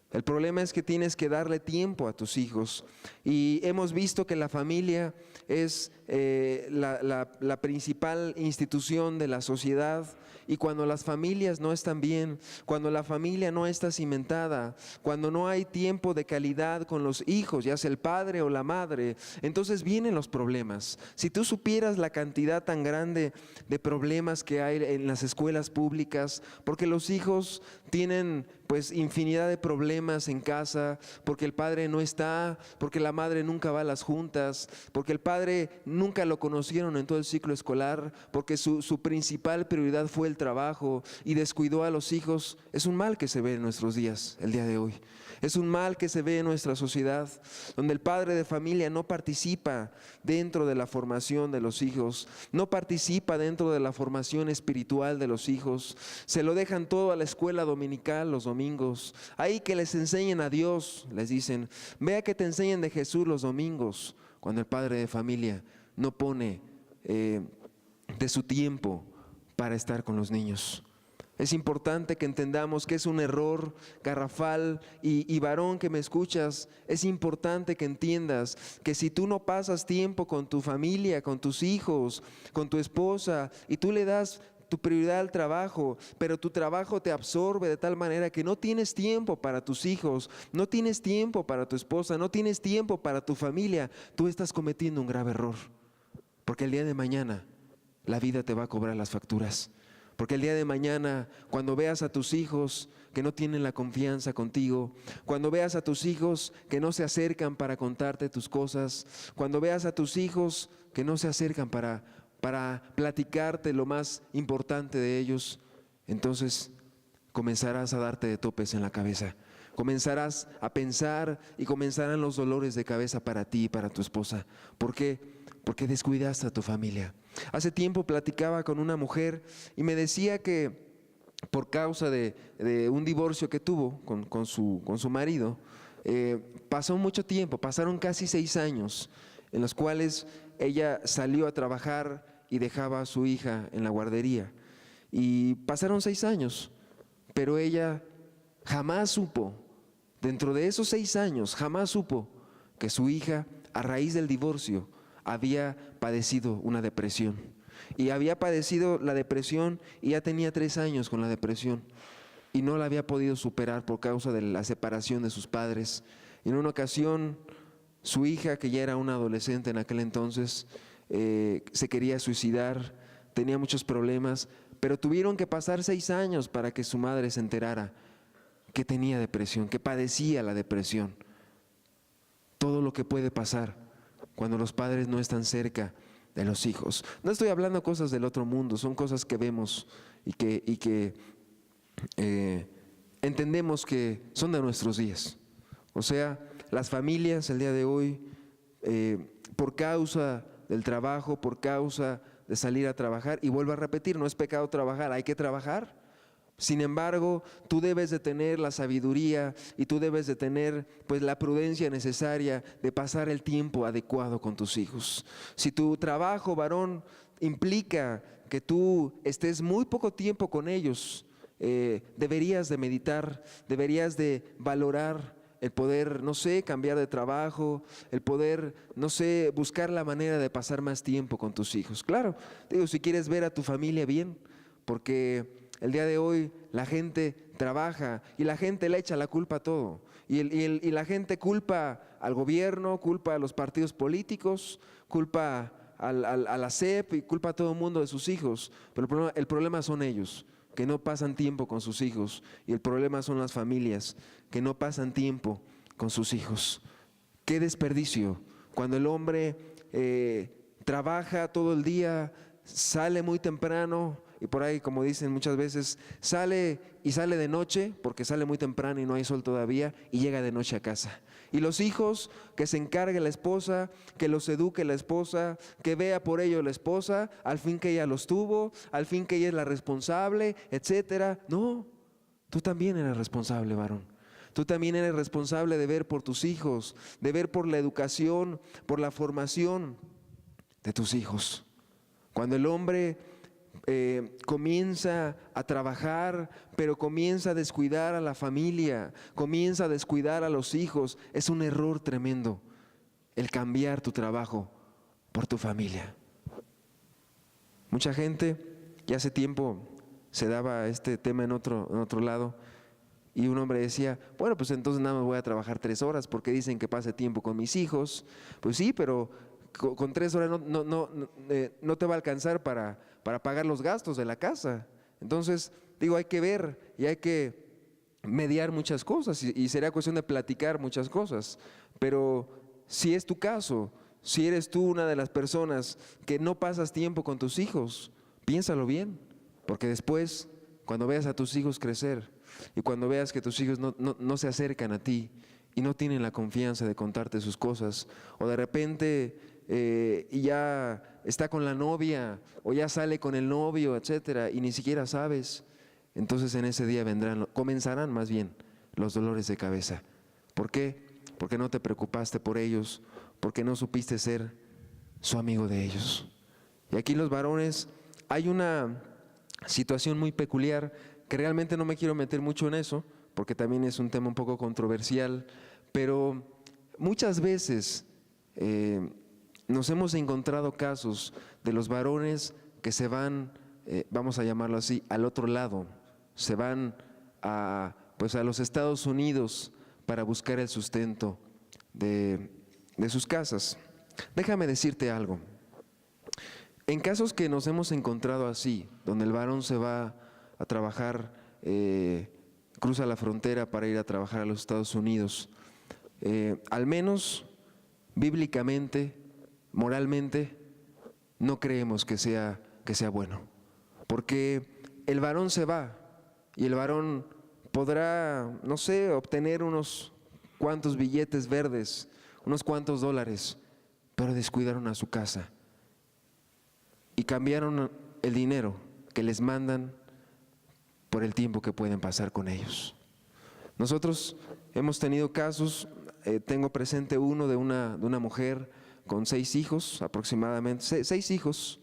El problema es que tienes que darle tiempo a tus hijos. Y hemos visto que la familia es la principal institución de la sociedad. Y cuando las familias no están bien, cuando la familia no está cimentada, cuando no hay tiempo de calidad con los hijos, ya sea el padre o la madre, entonces vienen los problemas. Si tú supieras la cantidad tan grande de problemas que hay en las escuelas públicas, porque los hijos tienen pues infinidad de problemas en casa, porque el padre no está, porque la madre nunca va a las juntas, porque el padre nunca lo conocieron en todo el ciclo escolar, porque su principal prioridad fue el trabajo y descuidó a los hijos. Es un mal que se ve en nuestros días, el día de hoy. Es un mal que se ve en nuestra sociedad, donde el padre de familia no participa dentro de la formación de los hijos, no participa dentro de la formación espiritual de los hijos, se lo dejan todo a la escuela dominical los domingos, ahí que les enseñen a Dios, les dicen, vea que te enseñen de Jesús los domingos, cuando el padre de familia no pone de su tiempo para estar con los niños. Es importante que entendamos que es un error garrafal y varón que me escuchas, es importante que entiendas que si tú no pasas tiempo con tu familia, con tus hijos, con tu esposa y tú le das tu prioridad al trabajo, pero tu trabajo te absorbe de tal manera que no tienes tiempo para tus hijos, no tienes tiempo para tu esposa, no tienes tiempo para tu familia, tú estás cometiendo un grave error, porque el día de mañana la vida te va a cobrar las facturas. Porque el día de mañana, cuando veas a tus hijos que no tienen la confianza contigo, cuando veas a tus hijos que no se acercan para contarte tus cosas, cuando veas a tus hijos que no se acercan para platicarte lo más importante de ellos, entonces comenzarás a darte de topes en la cabeza. Comenzarás a pensar y comenzarán los dolores de cabeza para ti y para tu esposa. ¿Por qué? Porque descuidaste a tu familia. Hace tiempo platicaba con una mujer y me decía que por causa de un divorcio que tuvo con su marido, pasó mucho tiempo, pasaron casi 6 años en los cuales ella salió a trabajar y dejaba a su hija en la guardería. Y pasaron 6 años, pero ella jamás supo, dentro de esos 6 años, jamás supo que su hija, a raíz del divorcio, había padecido una depresión. Y había padecido la depresión y ya tenía 3 años con la depresión. Y no la había podido superar por causa de la separación de sus padres. Y en una ocasión, su hija, que ya era una adolescente en aquel entonces, se quería suicidar, tenía muchos problemas, pero tuvieron que pasar 6 años para que su madre se enterara que tenía depresión, que padecía la depresión. Todo lo que puede pasar cuando los padres no están cerca de los hijos. No estoy hablando cosas del otro mundo, son cosas que vemos y que entendemos que son de nuestros días. O sea, las familias el día de hoy, por causa del trabajo, por causa de salir a trabajar, y vuelvo a repetir, no es pecado trabajar, hay que trabajar. Sin embargo, tú debes de tener la sabiduría y tú debes de tener pues la prudencia necesaria de pasar el tiempo adecuado con tus hijos. Si tu trabajo, varón, implica que tú estés muy poco tiempo con ellos, deberías de meditar, deberías de valorar el poder, no sé, cambiar de trabajo, el poder, no sé, buscar la manera de pasar más tiempo con tus hijos. Claro, digo, si quieres ver a tu familia bien, porque el día de hoy la gente trabaja y la gente le echa la culpa a todo. Y la gente culpa al gobierno, culpa a los partidos políticos, culpa a la SEP y culpa a todo el mundo de sus hijos. Pero el problema son ellos, que no pasan tiempo con sus hijos. Y el problema son las familias, que no pasan tiempo con sus hijos. ¡Qué desperdicio! Cuando el hombre trabaja todo el día, sale muy temprano, y por ahí, como dicen muchas veces, sale de noche, porque sale muy temprano y no hay sol todavía, y llega de noche a casa. Y los hijos, que se encargue la esposa, que los eduque la esposa, que vea por ello la esposa, al fin que ella los tuvo, al fin que ella es la responsable, etcétera. No, tú también eres responsable, varón. Tú también eres responsable de ver por tus hijos, de ver por la educación, por la formación de tus hijos. Cuando el hombre comienza a trabajar, pero comienza a descuidar a la familia, comienza a descuidar a los hijos, es un error tremendo el cambiar tu trabajo por tu familia. Mucha gente, ya hace tiempo se daba este tema en otro lado, y un hombre decía, bueno, pues entonces nada más voy a trabajar 3 horas porque dicen que pase tiempo con mis hijos. Pues sí, pero con 3 horas no te va a alcanzar para pagar los gastos de la casa. Entonces, digo, hay que ver y hay que mediar muchas cosas y será cuestión de platicar muchas cosas. Pero si es tu caso, si eres tú una de las personas que no pasas tiempo con tus hijos, piénsalo bien, porque después, cuando veas a tus hijos crecer y cuando veas que tus hijos no se acercan a ti y no tienen la confianza de contarte sus cosas, o de repente y ya está con la novia o ya sale con el novio, etcétera, y ni siquiera sabes, entonces en ese día comenzarán más bien los dolores de cabeza. ¿Por qué? Porque no te preocupaste por ellos, porque no supiste ser su amigo de ellos. Y aquí los varones, hay una situación muy peculiar que realmente no me quiero meter mucho en eso, porque también es un tema un poco controversial, pero muchas veces nos hemos encontrado casos de los varones que se van, vamos a llamarlo así, al otro lado, se van a los Estados Unidos para buscar el sustento de sus casas. Déjame decirte algo. En casos que nos hemos encontrado así, donde el varón se va a trabajar, cruza la frontera para ir a trabajar a los Estados Unidos, al menos bíblicamente, moralmente, no creemos que sea bueno, porque el varón se va y el varón podrá, no sé, obtener unos cuantos billetes verdes, unos cuantos dólares, pero descuidaron a su casa y cambiaron el dinero que les mandan por el tiempo que pueden pasar con ellos. Nosotros hemos tenido casos, tengo presente uno de una mujer con 6 hijos aproximadamente, 6 hijos,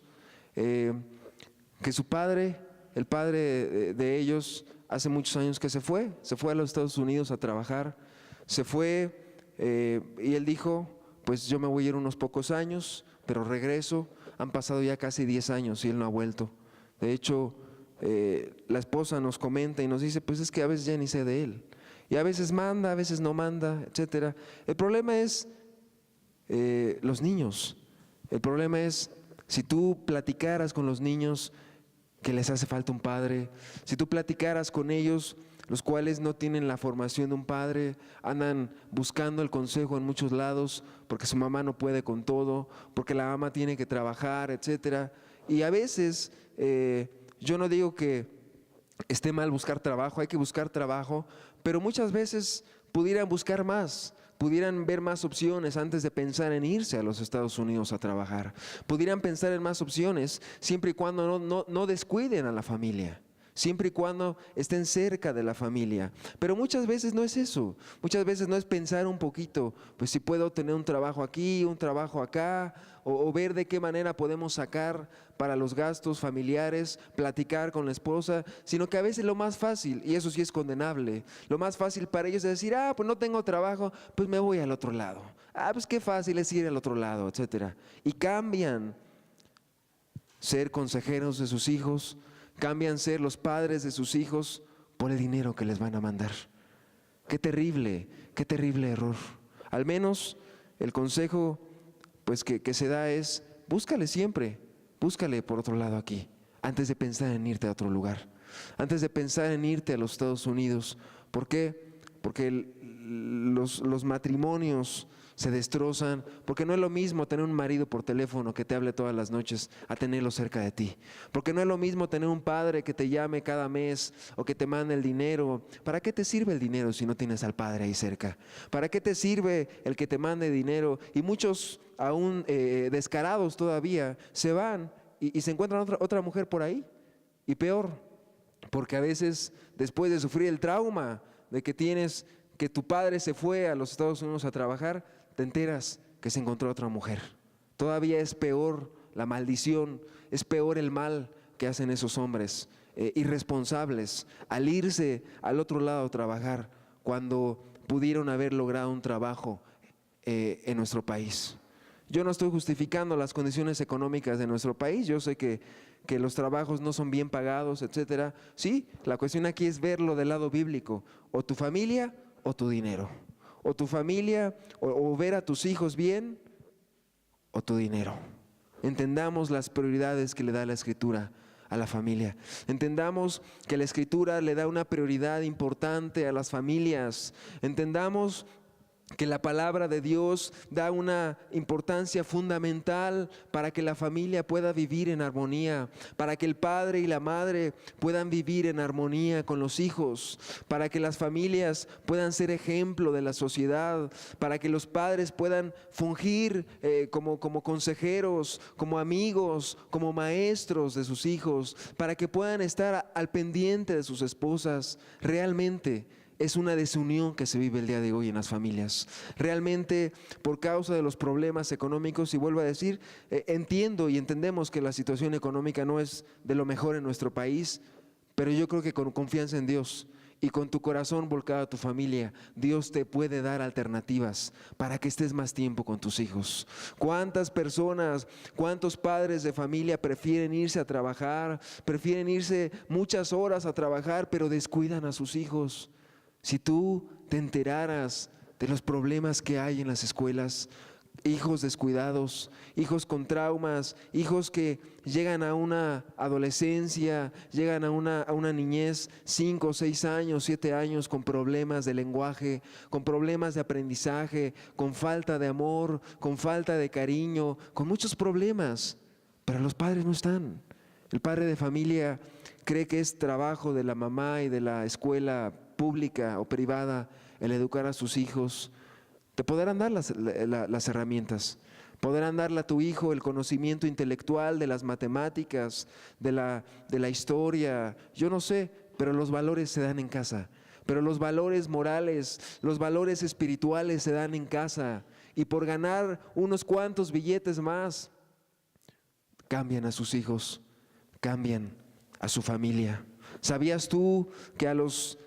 que su padre, el padre de ellos, hace muchos años que se fue a los Estados Unidos a trabajar, se fue y él dijo, pues yo me voy a ir unos pocos años, pero regreso. Han pasado ya casi 10 años y él no ha vuelto. De hecho, la esposa nos comenta y nos dice, pues es que a veces ya ni sé de él. Y a veces manda, a veces no manda, etcétera. El problema es los niños. El problema es, si tú platicaras con los niños que les hace falta un padre, si tú platicaras con ellos, los cuales no tienen la formación de un padre, andan buscando el consejo en muchos lados, porque su mamá no puede con todo, porque la mamá tiene que trabajar, etcétera. Y a veces, yo no digo que esté mal buscar trabajo, hay que buscar trabajo, pero muchas veces pudieran buscar más, pudieran ver más opciones antes de pensar en irse a los Estados Unidos a trabajar. Pudieran pensar en más opciones siempre y cuando no descuiden a la familia, siempre y cuando estén cerca de la familia. Pero muchas veces no es eso, muchas veces no es pensar un poquito, pues si puedo tener un trabajo aquí, un trabajo acá, o ver de qué manera podemos sacar para los gastos familiares, platicar con la esposa, sino que a veces lo más fácil, y eso sí es condenable, lo más fácil para ellos es decir, pues no tengo trabajo, pues me voy al otro lado. Pues qué fácil es ir al otro lado, etcétera. Y cambian ser consejeros de sus hijos, cambian ser los padres de sus hijos por el dinero que les van a mandar. Qué terrible error. Al menos el consejo pues que se da es, búscale siempre, búscale por otro lado aquí, antes de pensar en irte a otro lugar, antes de pensar en irte a los Estados Unidos. ¿Por qué? Porque los matrimonios se destrozan, porque no es lo mismo tener un marido por teléfono que te hable todas las noches a tenerlo cerca de ti, porque no es lo mismo tener un padre que te llame cada mes o que te mande el dinero. ¿Para qué te sirve el dinero si no tienes al padre ahí cerca? ¿Para qué te sirve el que te mande dinero? Y muchos aún descarados todavía se van y se encuentran otra mujer por ahí, y peor, porque a veces después de sufrir el trauma de que tu padre se fue a los Estados Unidos a trabajar, te enteras que se encontró otra mujer. Todavía es peor la maldición, es peor el mal que hacen esos hombres irresponsables al irse al otro lado a trabajar cuando pudieron haber logrado un trabajo en nuestro país. Yo no estoy justificando las condiciones económicas de nuestro país, yo sé que los trabajos no son bien pagados, etcétera. Sí, la cuestión aquí es verlo del lado bíblico, o tu familia o tu dinero, o tu familia o ver a tus hijos bien o tu dinero. Entendamos las prioridades que le da la Escritura a la familia. Entendamos que la Escritura le da una prioridad importante a las familias. Entendamos que la palabra de Dios da una importancia fundamental para que la familia pueda vivir en armonía, para que el padre y la madre puedan vivir en armonía con los hijos, para que las familias puedan ser ejemplo de la sociedad, para que los padres puedan fungir como consejeros, como amigos, como maestros de sus hijos, para que puedan estar al pendiente de sus esposas. Realmente es una desunión que se vive el día de hoy en las familias. Realmente, por causa de los problemas económicos, y vuelvo a decir, entiendo y entendemos que la situación económica no es de lo mejor en nuestro país, pero yo creo que con confianza en Dios y con tu corazón volcado a tu familia, Dios te puede dar alternativas para que estés más tiempo con tus hijos. ¿Cuántas personas, cuántos padres de familia prefieren irse a trabajar, prefieren irse muchas horas a trabajar, pero descuidan a sus hijos? Si tú te enteraras de los problemas que hay en las escuelas, hijos descuidados, hijos con traumas, hijos que llegan a una adolescencia, llegan a una niñez, 5, 6 años, 7 años, con problemas de lenguaje, con problemas de aprendizaje, con falta de amor, con falta de cariño, con muchos problemas, pero los padres no están. El padre de familia cree que es trabajo de la mamá y de la escuela pública o privada el educar a sus hijos. Te podrán dar las herramientas, podrán darle a tu hijo el conocimiento intelectual de las matemáticas, de la historia, yo no sé, pero los valores se dan en casa. Pero los valores morales, los valores espirituales se dan en casa, y por ganar unos cuantos billetes más, cambian a sus hijos, cambian a su familia. ¿Sabías tú que a los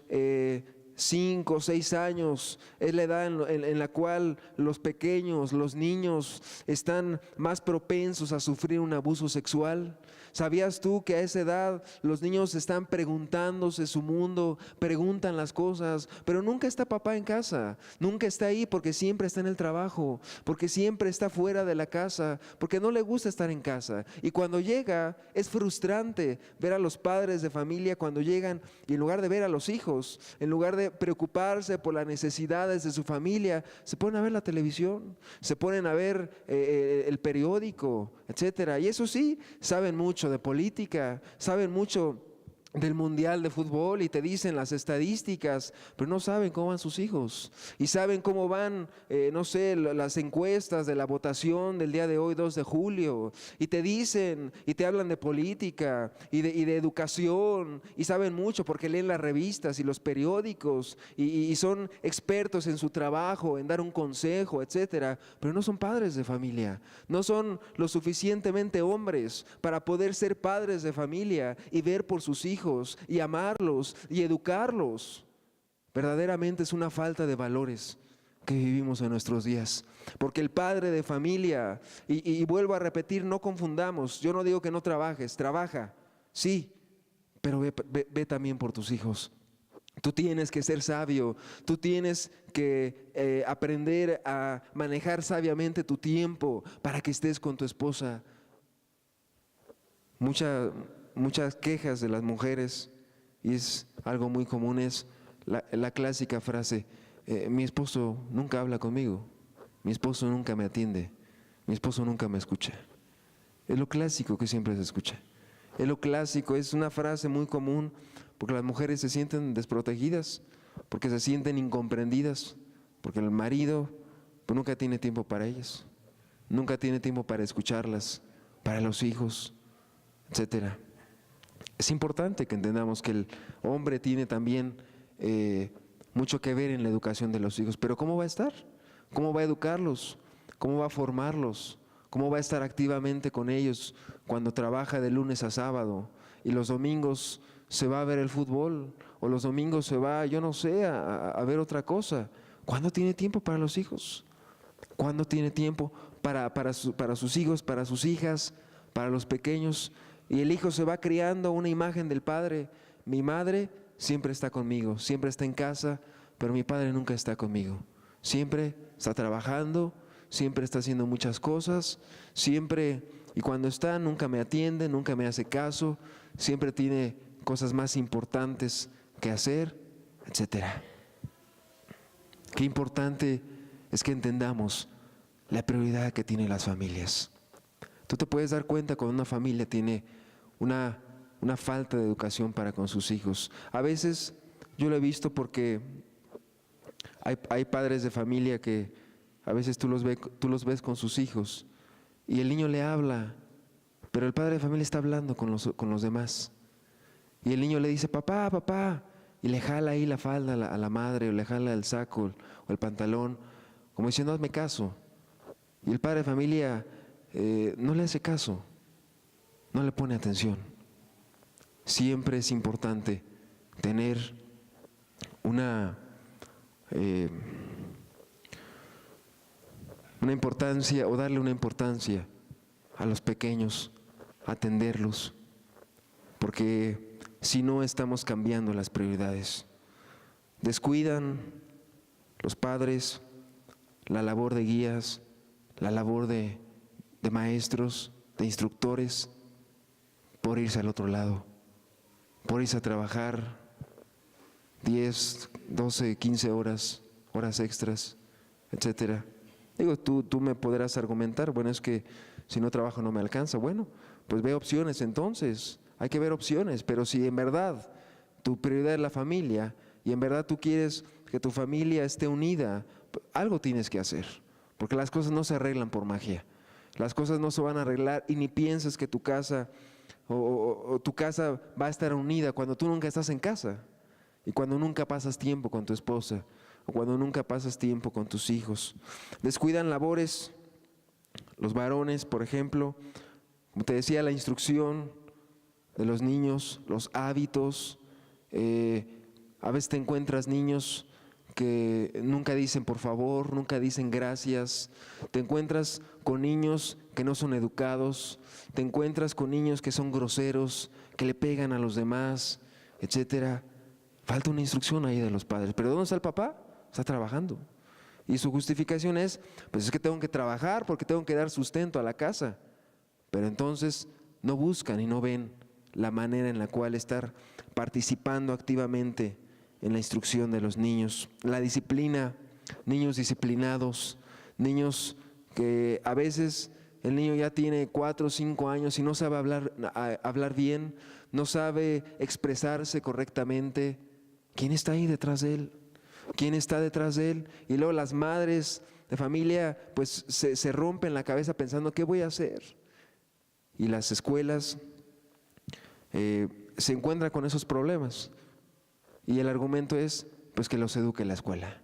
5 o 6 años es la edad en la cual los pequeños, los niños, están más propensos a sufrir un abuso sexual. ¿Sabías tú que a esa edad los niños están preguntándose su mundo, preguntan las cosas, pero nunca está papá en casa, nunca está ahí porque siempre está en el trabajo, porque siempre está fuera de la casa, porque no le gusta estar en casa? Y cuando llega es frustrante ver a los padres de familia cuando llegan y en lugar de ver a los hijos, en lugar de preocuparse por las necesidades de su familia, se ponen a ver la televisión, se ponen a ver el periódico, etcétera. Y eso sí, saben mucho de política, saben mucho del mundial de fútbol y te dicen las estadísticas, pero no saben cómo van sus hijos y saben cómo van, no sé, las encuestas de la votación del día de hoy, 2 de julio, y te dicen y te hablan de política y de educación y saben mucho porque leen las revistas y los periódicos y son expertos en su trabajo, en dar un consejo, etcétera, pero no son padres de familia, no son lo suficientemente hombres para poder ser padres de familia y ver por sus hijos y amarlos y educarlos. Verdaderamente es una falta de valores que vivimos en nuestros días, porque el padre de familia, y vuelvo a repetir, no confundamos, yo no digo que no trabajes, trabaja, sí, pero ve también por tus hijos. Tú tienes que ser sabio, tú tienes que aprender a manejar sabiamente tu tiempo para que estés con tu esposa. Muchas quejas de las mujeres, y es algo muy común, es la clásica frase: mi esposo nunca habla conmigo, mi esposo nunca me atiende, mi esposo nunca me escucha. Es lo clásico que siempre se escucha, es lo clásico, es una frase muy común porque las mujeres se sienten desprotegidas, porque se sienten incomprendidas, porque el marido pues nunca tiene tiempo para ellas, nunca tiene tiempo para escucharlas, para los hijos, etcétera. Es importante que entendamos que el hombre tiene también mucho que ver en la educación de los hijos, pero ¿cómo va a estar? ¿Cómo va a educarlos? ¿Cómo va a formarlos? ¿Cómo va a estar activamente con ellos cuando trabaja de lunes a sábado y los domingos se va a ver el fútbol o los domingos se va, yo no sé, a ver otra cosa? ¿Cuándo tiene tiempo para los hijos? ¿Cuándo tiene tiempo para sus hijos, para sus hijas, para los pequeños? Y el hijo se va creando una imagen del padre. Mi madre siempre está conmigo, siempre está en casa, pero mi padre nunca está conmigo. Siempre está trabajando, siempre está haciendo muchas cosas, siempre, y cuando está nunca me atiende, nunca me hace caso, siempre tiene cosas más importantes que hacer, etcétera. Qué importante es que entendamos la prioridad que tienen las familias. Tú te puedes dar cuenta cuando una familia tiene una falta de educación para con sus hijos. A veces yo lo he visto porque hay padres de familia que a veces tú los ves con sus hijos y el niño le habla, pero el padre de familia está hablando con los demás. Y el niño le dice: papá, papá, y le jala ahí la falda a la madre, o le jala el saco o el pantalón, como diciendo: hazme caso. Y el padre de familia no le hace caso, no le pone atención. Siempre es importante tener una importancia, o darle una importancia a los pequeños, atenderlos, porque si no estamos cambiando las prioridades. Descuidan los padres la labor de guías, la labor de maestros, de instructores, por irse al otro lado, por irse a trabajar 10, 12, 15 horas extras, etcétera. Digo, tú me podrás argumentar: bueno, es que si no trabajo no me alcanza. Bueno, pues ve opciones entonces, hay que ver opciones, pero si en verdad tu prioridad es la familia y en verdad tú quieres que tu familia esté unida, algo tienes que hacer, porque las cosas no se arreglan por magia, las cosas no se van a arreglar, y ni pienses que tu casa o tu casa va a estar unida cuando tú nunca estás en casa y cuando nunca pasas tiempo con tu esposa o cuando nunca pasas tiempo con tus hijos. Descuidan labores los varones, por ejemplo, como te decía, la instrucción de los niños, los hábitos. A veces te encuentras niños que nunca dicen por favor, nunca dicen gracias. Te encuentras con niños que no son educados. Te encuentras con niños que son groseros, que le pegan a los demás, etcétera. Falta una instrucción ahí de los padres. ¿Pero dónde está el papá? Está trabajando. Y su justificación es, pues es que tengo que trabajar porque tengo que dar sustento a la casa. Pero entonces no buscan y no ven la manera en la cual estar participando activamente en la instrucción de los niños. La disciplina, niños disciplinados, niños que a veces el niño ya tiene 4 o 5 años y no sabe hablar bien, no sabe expresarse correctamente. ¿Quién está ahí detrás de él? ¿Quién está detrás de él? Y luego las madres de familia pues se rompen la cabeza pensando ¿qué voy a hacer? Y las escuelas se encuentran con esos problemas. Y el argumento es pues que los eduque la escuela,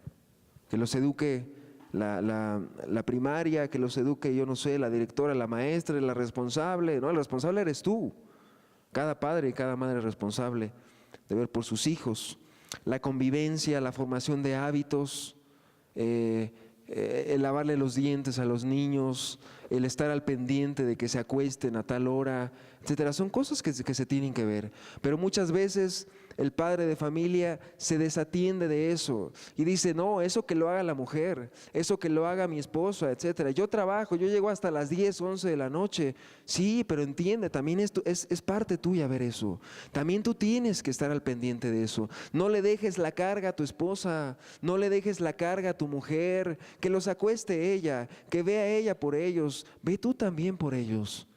que los eduque la primaria, que los eduque, yo no sé, la directora, la maestra, la responsable. No, el responsable eres tú. Cada padre y cada madre es responsable de ver por sus hijos. La convivencia, la formación de hábitos, el lavarle los dientes a los niños, el estar al pendiente de que se acuesten a tal hora, etcétera. Son cosas que se tienen que ver. Pero muchas veces el padre de familia se desatiende de eso y dice, no, eso que lo haga la mujer, eso que lo haga mi esposa, etcétera. Yo trabajo, yo llego hasta las 10, 11 de la noche. Sí, pero entiende, también es parte tuya ver eso. También tú tienes que estar al pendiente de eso. No le dejes la carga a tu esposa, no le dejes la carga a tu mujer, que los acueste ella, que vea ella por ellos, ve tú también por ellos.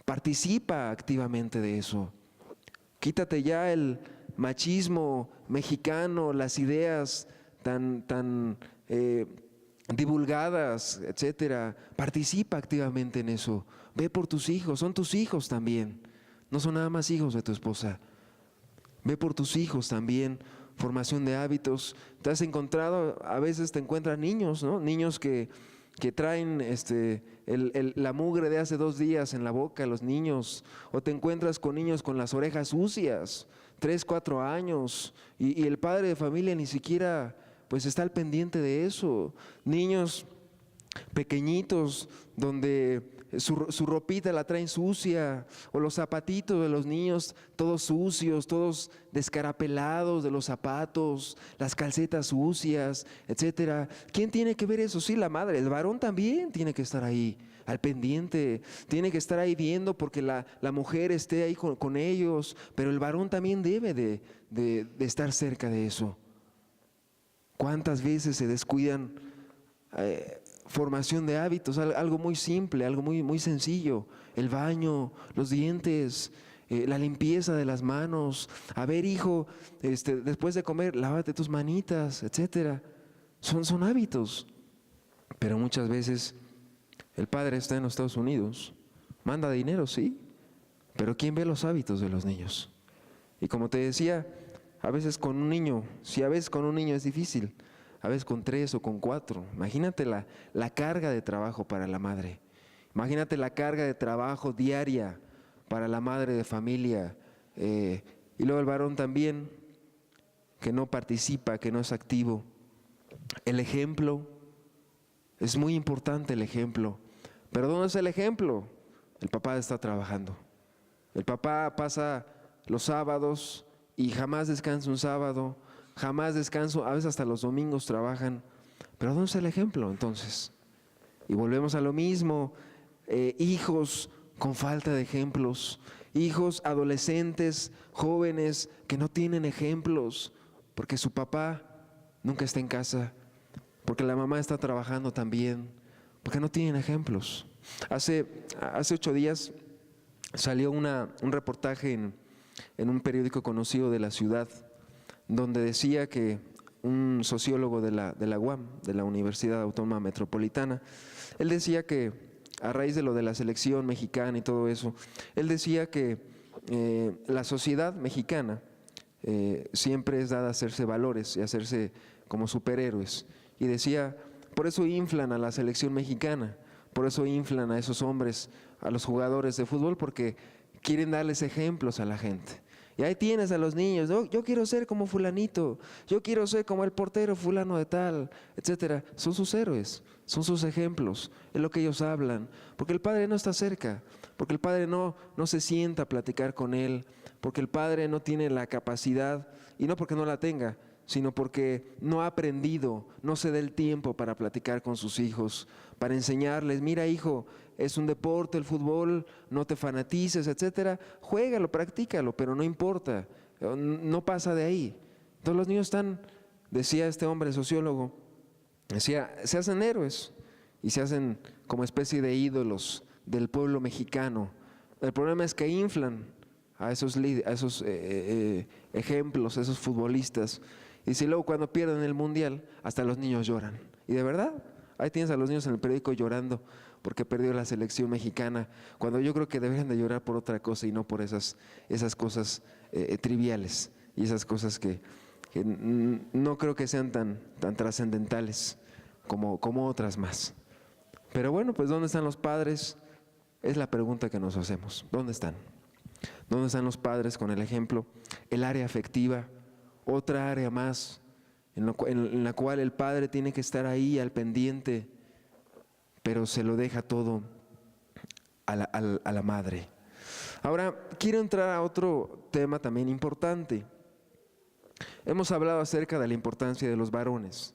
Participa activamente de eso. Quítate ya el machismo mexicano, las ideas tan divulgadas, etcétera. Participa activamente en eso. Ve por tus hijos, son tus hijos también. No son nada más hijos de tu esposa. Ve por tus hijos también. Formación de hábitos. Te has encontrado, a veces te encuentras niños, ¿no? Niños que traen la mugre de hace 2 días en la boca, los niños, o te encuentras con niños con las orejas sucias, 3, 4 años, y el padre de familia ni siquiera pues está al pendiente de eso. Niños pequeñitos donde su ropita la traen sucia, o los zapatitos de los niños todos sucios, todos descarapelados de los zapatos, las calcetas sucias, etcétera. ¿Quién tiene que ver eso? Sí, la madre. El varón también tiene que estar ahí, al pendiente, tiene que estar ahí viendo porque la mujer esté ahí con ellos, pero el varón también debe de estar cerca de eso. ¿Cuántas veces se descuidan? Formación de hábitos, algo muy simple, algo muy sencillo, el baño, los dientes, la limpieza de las manos. A ver, hijo, después de comer, lávate tus manitas, etcétera. Son hábitos. Pero muchas veces el padre está en los Estados Unidos, manda dinero, sí, pero ¿quién ve los hábitos de los niños? Y como te decía, a veces con un niño, si a veces con un niño es difícil, a veces con 3 o con 4. Imagínate la carga de trabajo para la madre. Imagínate la carga de trabajo diaria para la madre de familia. Y luego el varón también, que no participa, que no es activo. El ejemplo, es muy importante el ejemplo. ¿Pero dónde es el ejemplo? El papá está trabajando. El papá pasa los sábados y jamás descansa un sábado. Jamás descanso, a veces hasta los domingos trabajan. Pero ¿dónde está el ejemplo entonces? Y volvemos a lo mismo, hijos con falta de ejemplos, hijos adolescentes, jóvenes que no tienen ejemplos, porque su papá nunca está en casa, porque la mamá está trabajando también, porque no tienen ejemplos. Hace 8 días salió un reportaje en un periódico conocido de la ciudad, donde decía que un sociólogo de la UAM, de la Universidad Autónoma Metropolitana, él decía que a raíz de lo de la selección mexicana y todo eso, él decía que la sociedad mexicana siempre es dada a hacerse valores y a hacerse como superhéroes. Y decía, por eso inflan a la selección mexicana, por eso inflan a esos hombres, a los jugadores de fútbol, porque quieren darles ejemplos a la gente. Y ahí tienes a los niños, "Oh, yo quiero ser como fulanito, yo quiero ser como el portero fulano de tal, etcétera". Son sus héroes, son sus ejemplos, es lo que ellos hablan, porque el padre no está cerca, porque el padre no se sienta a platicar con él, porque el padre no tiene la capacidad, y no porque no la tenga, sino porque no ha aprendido, no se da el tiempo para platicar con sus hijos, para enseñarles, mira hijo, es un deporte el fútbol, no te fanatices, etcétera, juégalo, practícalo, pero no importa, no pasa de ahí. Entonces los niños están, decía este hombre sociólogo, decía, se hacen héroes y se hacen como especie de ídolos del pueblo mexicano. El problema es que inflan a esos ejemplos, a esos futbolistas. Y si luego cuando pierden el mundial, hasta los niños lloran. Y de verdad, ahí tienes a los niños en el periódico llorando porque perdió la selección mexicana, cuando yo creo que deberían de llorar por otra cosa y no por esas cosas triviales y esas cosas que no creo que sean tan trascendentales como otras más. Pero bueno, pues ¿dónde están los padres? Es la pregunta que nos hacemos. ¿Dónde están? ¿Dónde están los padres con el ejemplo? El área afectiva, otra área más en la cual el padre tiene que estar ahí al pendiente, pero se lo deja todo a la madre. Ahora, quiero entrar a otro tema también importante. Hemos hablado acerca de la importancia de los varones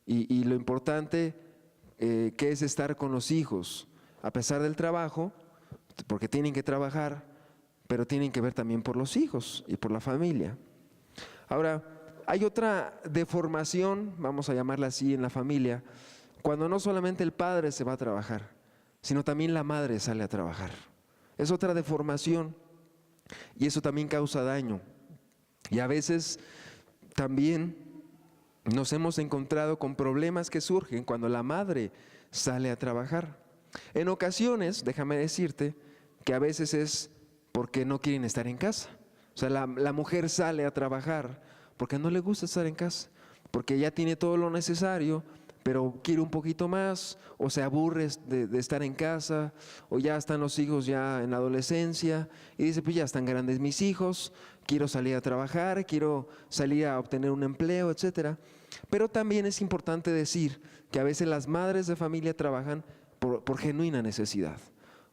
y lo importante que es estar con los hijos, a pesar del trabajo, porque tienen que trabajar, pero tienen que ver también por los hijos y por la familia. Ahora, hay otra deformación, vamos a llamarla así, en la familia, cuando no solamente el padre se va a trabajar, sino también la madre sale a trabajar. Es otra deformación y eso también causa daño. Y a veces también nos hemos encontrado con problemas que surgen cuando la madre sale a trabajar. En ocasiones, déjame decirte, que a veces es porque no quieren estar en casa. O sea, la mujer sale a trabajar porque no le gusta estar en casa, porque ya tiene todo lo necesario, pero quiere un poquito más, o se aburre de estar en casa, o ya están los hijos ya en la adolescencia, y dice, pues ya están grandes mis hijos, quiero salir a trabajar, quiero salir a obtener un empleo, etcétera. Pero también es importante decir que a veces las madres de familia trabajan por genuina necesidad,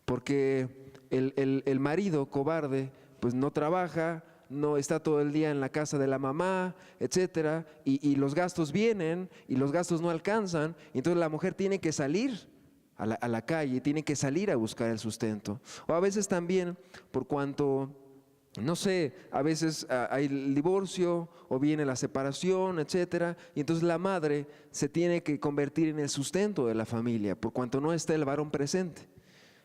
porque el marido cobarde pues no trabaja, no está todo el día en la casa de la mamá, etcétera, y los gastos vienen y los gastos no alcanzan, y entonces la mujer tiene que salir a la calle, tiene que salir a buscar el sustento. O a veces también por cuanto, no sé, a veces hay el divorcio o viene la separación, etcétera, y entonces la madre se tiene que convertir en el sustento de la familia por cuanto no está el varón presente.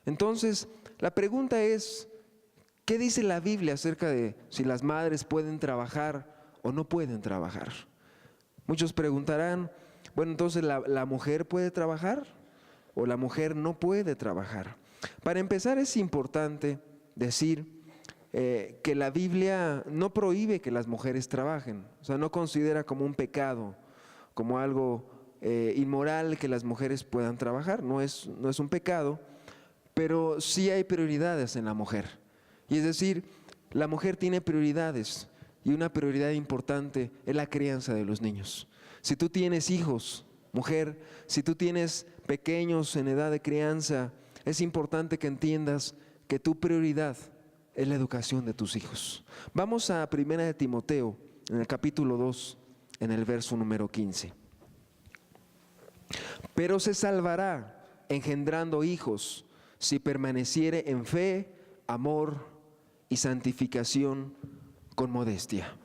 Entonces, la pregunta es, ¿qué dice la Biblia acerca de si las madres pueden trabajar o no pueden trabajar? Muchos preguntarán, bueno, entonces ¿la mujer puede trabajar o la mujer no puede trabajar? Para empezar es importante decir que la Biblia no prohíbe que las mujeres trabajen, o sea, no considera como un pecado, como algo inmoral que las mujeres puedan trabajar, no es un pecado, pero sí hay prioridades en la mujer. Y es decir, la mujer tiene prioridades y una prioridad importante es la crianza de los niños. Si tú tienes hijos, mujer, si tú tienes pequeños en edad de crianza, es importante que entiendas que tu prioridad es la educación de tus hijos. Vamos a 1 de Timoteo, en el capítulo 2, en el verso número 15. Pero se salvará engendrando hijos si permaneciere en fe, amor y santificación con modestia.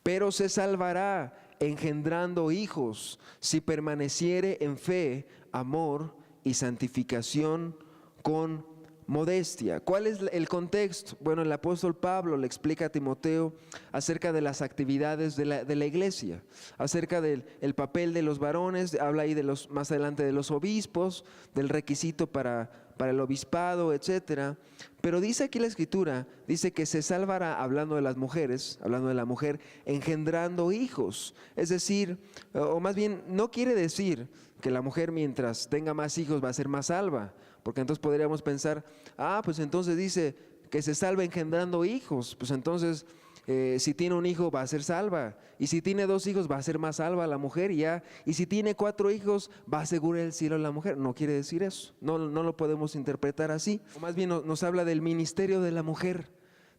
Pero se salvará engendrando hijos si permaneciere en fe, amor y santificación con modestia. ¿Cuál es el contexto? Bueno, el apóstol Pablo le explica a Timoteo acerca de las actividades de la iglesia, acerca del papel de los varones, habla ahí más adelante de los obispos, del requisito para el obispado, etcétera. Pero dice aquí la Escritura, dice que se salvará, hablando de las mujeres, hablando de la mujer, engendrando hijos. Es decir, o más bien, no quiere decir que la mujer mientras tenga más hijos va a ser más salva, porque entonces podríamos pensar, pues entonces dice que se salva engendrando hijos, pues entonces Si tiene un hijo va a ser salva, y si tiene 2 hijos va a ser más salva la mujer, y si tiene 4 hijos va a asegurar el cielo a la mujer. No quiere decir eso, no lo podemos interpretar así. O más bien nos habla del ministerio de la mujer,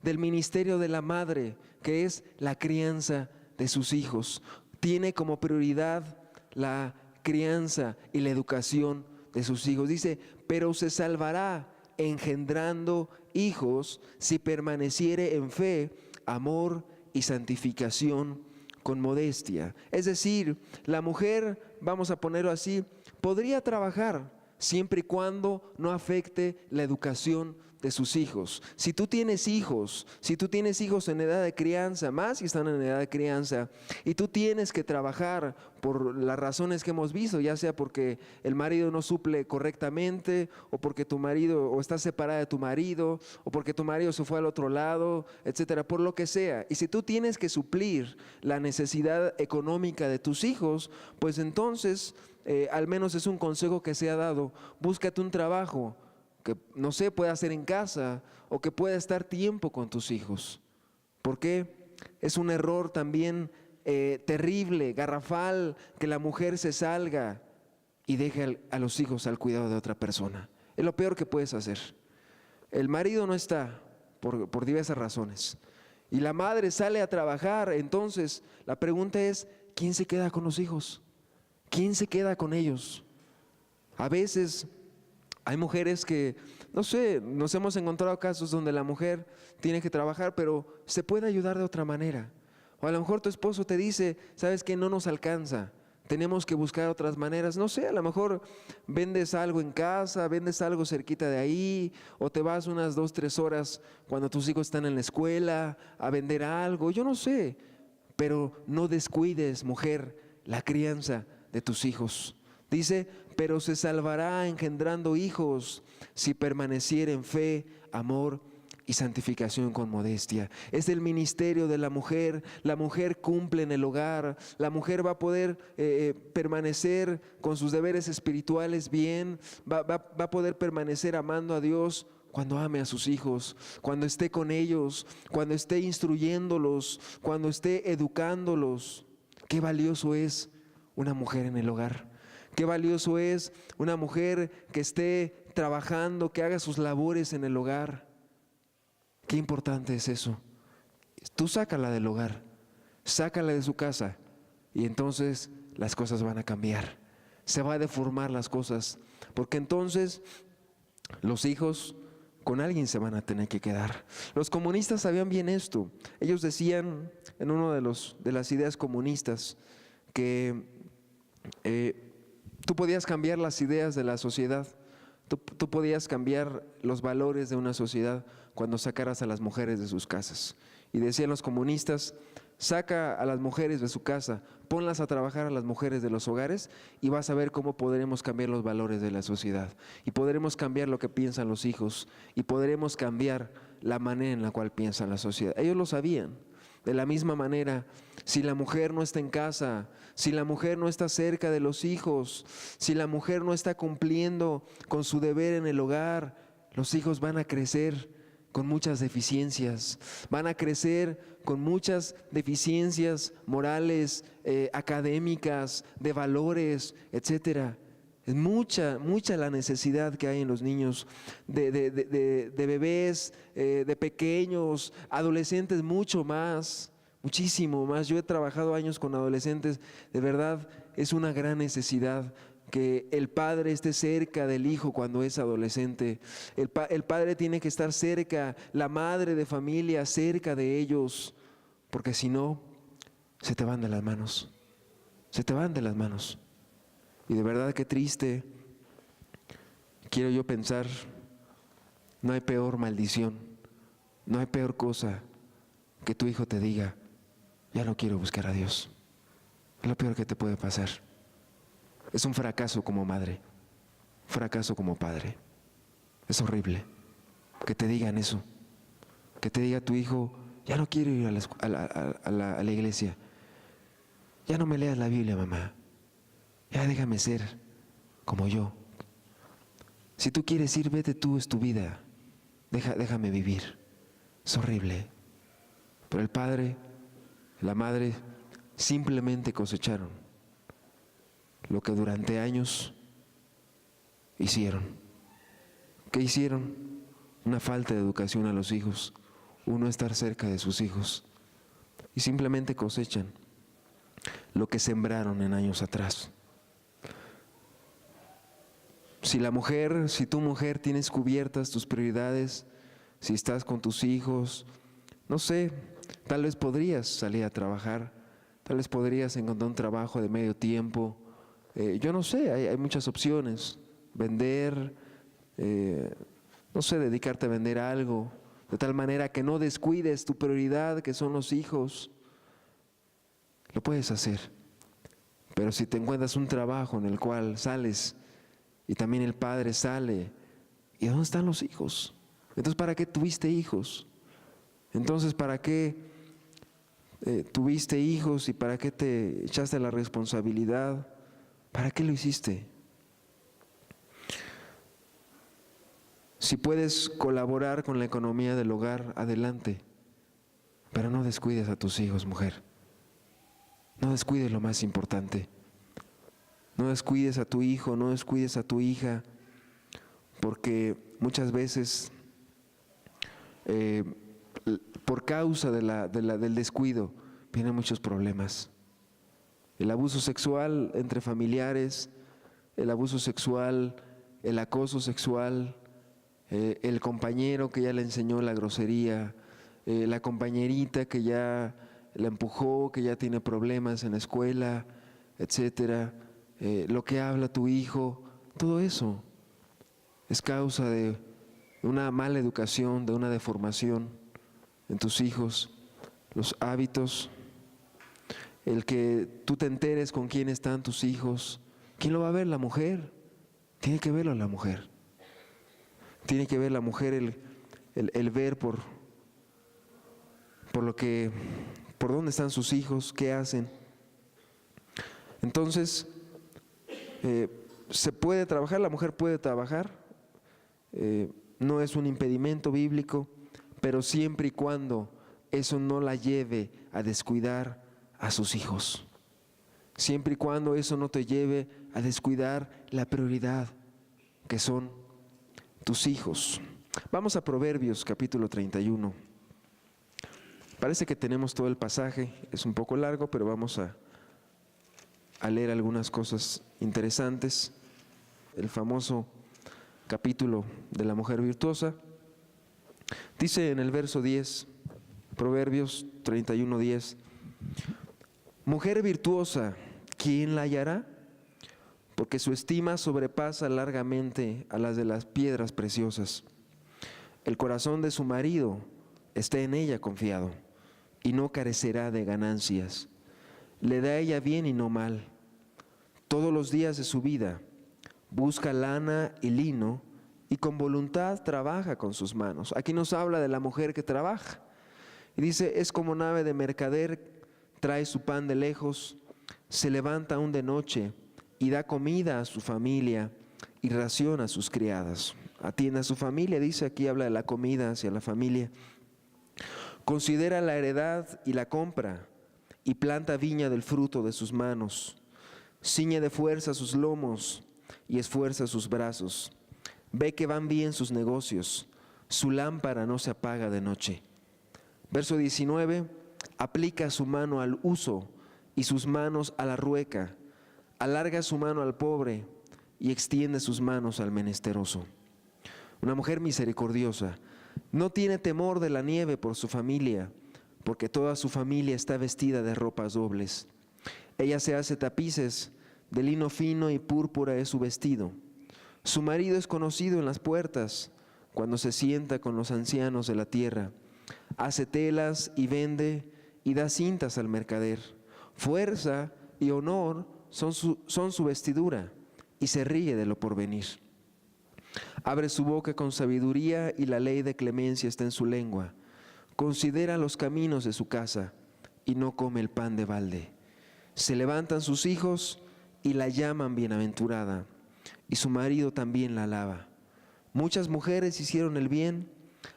del ministerio de la madre, que es la crianza de sus hijos. Tiene como prioridad la crianza y la educación de sus hijos. Dice, pero se salvará engendrando hijos si permaneciere en fe, amor y santificación con modestia. Es decir, la mujer, vamos a ponerlo así, podría trabajar siempre y cuando no afecte la educación de sus hijos. Si tú tienes hijos en edad de crianza, más si están en edad de crianza, y tú tienes que trabajar por las razones que hemos visto, ya sea porque el marido no suple correctamente, o porque tu marido, o estás separada de tu marido, o porque tu marido se fue al otro lado, etcétera, por lo que sea. Y si tú tienes que suplir la necesidad económica de tus hijos, pues entonces, al menos es un consejo que se ha dado, búscate un trabajo que, no sé, pueda hacer en casa, o que pueda estar tiempo con tus hijos. Porque es un error también terrible, garrafal, que la mujer se salga y deje a los hijos al cuidado de otra persona. Es lo peor que puedes hacer. El marido no está por diversas razones, y la madre sale a trabajar. Entonces la pregunta es, ¿quién se queda con los hijos? ¿Quién se queda con ellos? A veces hay mujeres que, no sé, nos hemos encontrado casos donde la mujer tiene que trabajar, pero se puede ayudar de otra manera. O a lo mejor tu esposo te dice, ¿sabes qué? No nos alcanza, tenemos que buscar otras maneras. No sé, a lo mejor vendes algo en casa, vendes algo cerquita de ahí, o te vas unas 2-3 horas cuando tus hijos están en la escuela a vender algo, yo no sé. Pero no descuides, mujer, la crianza de tus hijos. Dice, pero se salvará engendrando hijos si permaneciere en fe, amor y santificación con modestia. Es el ministerio de la mujer. La mujer cumple en el hogar. La mujer va a poder permanecer con sus deberes espirituales bien. Va a poder permanecer amando a Dios cuando ame a sus hijos, cuando esté con ellos, cuando esté instruyéndolos, cuando esté educándolos. Qué valioso es una mujer en el hogar. Qué valioso es una mujer que esté trabajando, que haga sus labores en el hogar. Qué importante es eso. Tú sácala del hogar, sácala de su casa, y entonces las cosas van a cambiar. Se va a deformar las cosas, porque entonces los hijos con alguien se van a tener que quedar. Los comunistas sabían bien esto. Ellos decían en una de las ideas comunistas que tú podías cambiar las ideas de la sociedad, tú podías cambiar los valores de una sociedad cuando sacaras a las mujeres de sus casas. Y decían los comunistas, saca a las mujeres de su casa, ponlas a trabajar a las mujeres de los hogares, y vas a ver cómo podremos cambiar los valores de la sociedad, y podremos cambiar lo que piensan los hijos, y podremos cambiar la manera en la cual piensa la sociedad. Ellos lo sabían. De la misma manera, si la mujer no está en casa, si la mujer no está cerca de los hijos, si la mujer no está cumpliendo con su deber en el hogar, los hijos van a crecer con muchas deficiencias, van a crecer con muchas deficiencias morales, académicas, de valores, etcétera. Es mucha la necesidad que hay en los niños, de bebés, de pequeños, adolescentes, mucho más, muchísimo más. Yo he trabajado años con adolescentes, de verdad es una gran necesidad que el padre esté cerca del hijo cuando es adolescente. El padre tiene que estar cerca, la madre de familia cerca de ellos, porque si no, se te van de las manos, se te van de las manos. Y de verdad qué triste, quiero yo pensar, no hay peor maldición, no hay peor cosa que tu hijo te diga, ya no quiero buscar a Dios. Es lo peor que te puede pasar. Es un fracaso como madre, un fracaso como padre. Es horrible que te digan eso, que te diga tu hijo, ya no quiero ir a la iglesia, ya no me leas la Biblia, mamá. Ya déjame ser como yo. Si tú quieres ir, vete tú, es tu vida. Déjame vivir. Es horrible. Pero el padre, la madre, simplemente cosecharon lo que durante años hicieron. ¿Qué hicieron? Una falta de educación a los hijos, no estar cerca de sus hijos. Y simplemente cosechan lo que sembraron en años atrás. Si tu mujer tienes cubiertas tus prioridades, si estás con tus hijos, no sé, tal vez podrías salir a trabajar, tal vez podrías encontrar un trabajo de medio tiempo. Yo no sé, hay muchas opciones. Vender, no sé, dedicarte a vender algo, de tal manera que no descuides tu prioridad, que son los hijos. Lo puedes hacer. Pero si te encuentras un trabajo en el cual sales y también el padre sale, ¿y dónde están los hijos? Entonces, ¿para qué tuviste hijos? Entonces, ¿para qué tuviste hijos y para qué te echaste la responsabilidad? ¿Para qué lo hiciste? Si puedes colaborar con la economía del hogar, adelante. Pero no descuides a tus hijos, mujer. No descuides lo más importante. No descuides a tu hijo, no descuides a tu hija, porque muchas veces, por causa del descuido, vienen muchos problemas. El abuso sexual entre familiares, el abuso sexual, el acoso sexual, el compañero que ya le enseñó la grosería, la compañerita que ya la empujó, que ya tiene problemas en la escuela, etcétera, lo que habla tu hijo, todo eso es causa de una mala educación, de una deformación en tus hijos, los hábitos, el que tú te enteres con quién están tus hijos. ¿Quién lo va a ver? La mujer. Tiene que verlo la mujer. Tiene que ver la mujer el ver por dónde están sus hijos, qué hacen. Entonces, se puede trabajar, la mujer puede trabajar, no es un impedimento bíblico, pero siempre y cuando eso no la lleve a descuidar a sus hijos. Siempre y cuando eso no te lleve a descuidar la prioridad, que son tus hijos. Vamos a Proverbios capítulo 31. Parece que tenemos todo el pasaje, es un poco largo, pero vamos a leer algunas cosas interesantes. El famoso capítulo de la mujer virtuosa. Dice en el verso 10, Proverbios 31:10, mujer virtuosa, ¿quién la hallará? Porque su estima sobrepasa largamente a las de las piedras preciosas. El corazón de su marido está en ella confiado, y no carecerá de ganancias. Le da a ella bien y no mal. Todos los días de su vida busca lana y lino, y con voluntad trabaja con sus manos. Aquí nos habla de la mujer que trabaja. Y dice, es como nave de mercader, trae su pan de lejos, se levanta aún de noche y da comida a su familia y ración a sus criadas. Atiende a su familia, dice aquí, habla de la comida hacia la familia. Considera la heredad y la compra, y planta viña del fruto de sus manos. Ciñe de fuerza sus lomos y esfuerza sus brazos. Ve que van bien sus negocios, su lámpara no se apaga de noche. Verso 19, aplica su mano al uso y sus manos a la rueca. Alarga su mano al pobre y extiende sus manos al menesteroso. Una mujer misericordiosa no tiene temor de la nieve por su familia, porque toda su familia está vestida de ropas dobles. Ella se hace tapices de lino fino y púrpura es su vestido. Su marido es conocido en las puertas, cuando se sienta con los ancianos de la tierra. Hace telas y vende y da cintas al mercader. Fuerza y honor son su vestidura, y se ríe de lo porvenir. Abre su boca con sabiduría y la ley de clemencia está en su lengua. Considera los caminos de su casa y no come el pan de balde. Se levantan sus hijos y la llaman bienaventurada, y su marido también la alaba. Muchas mujeres hicieron el bien,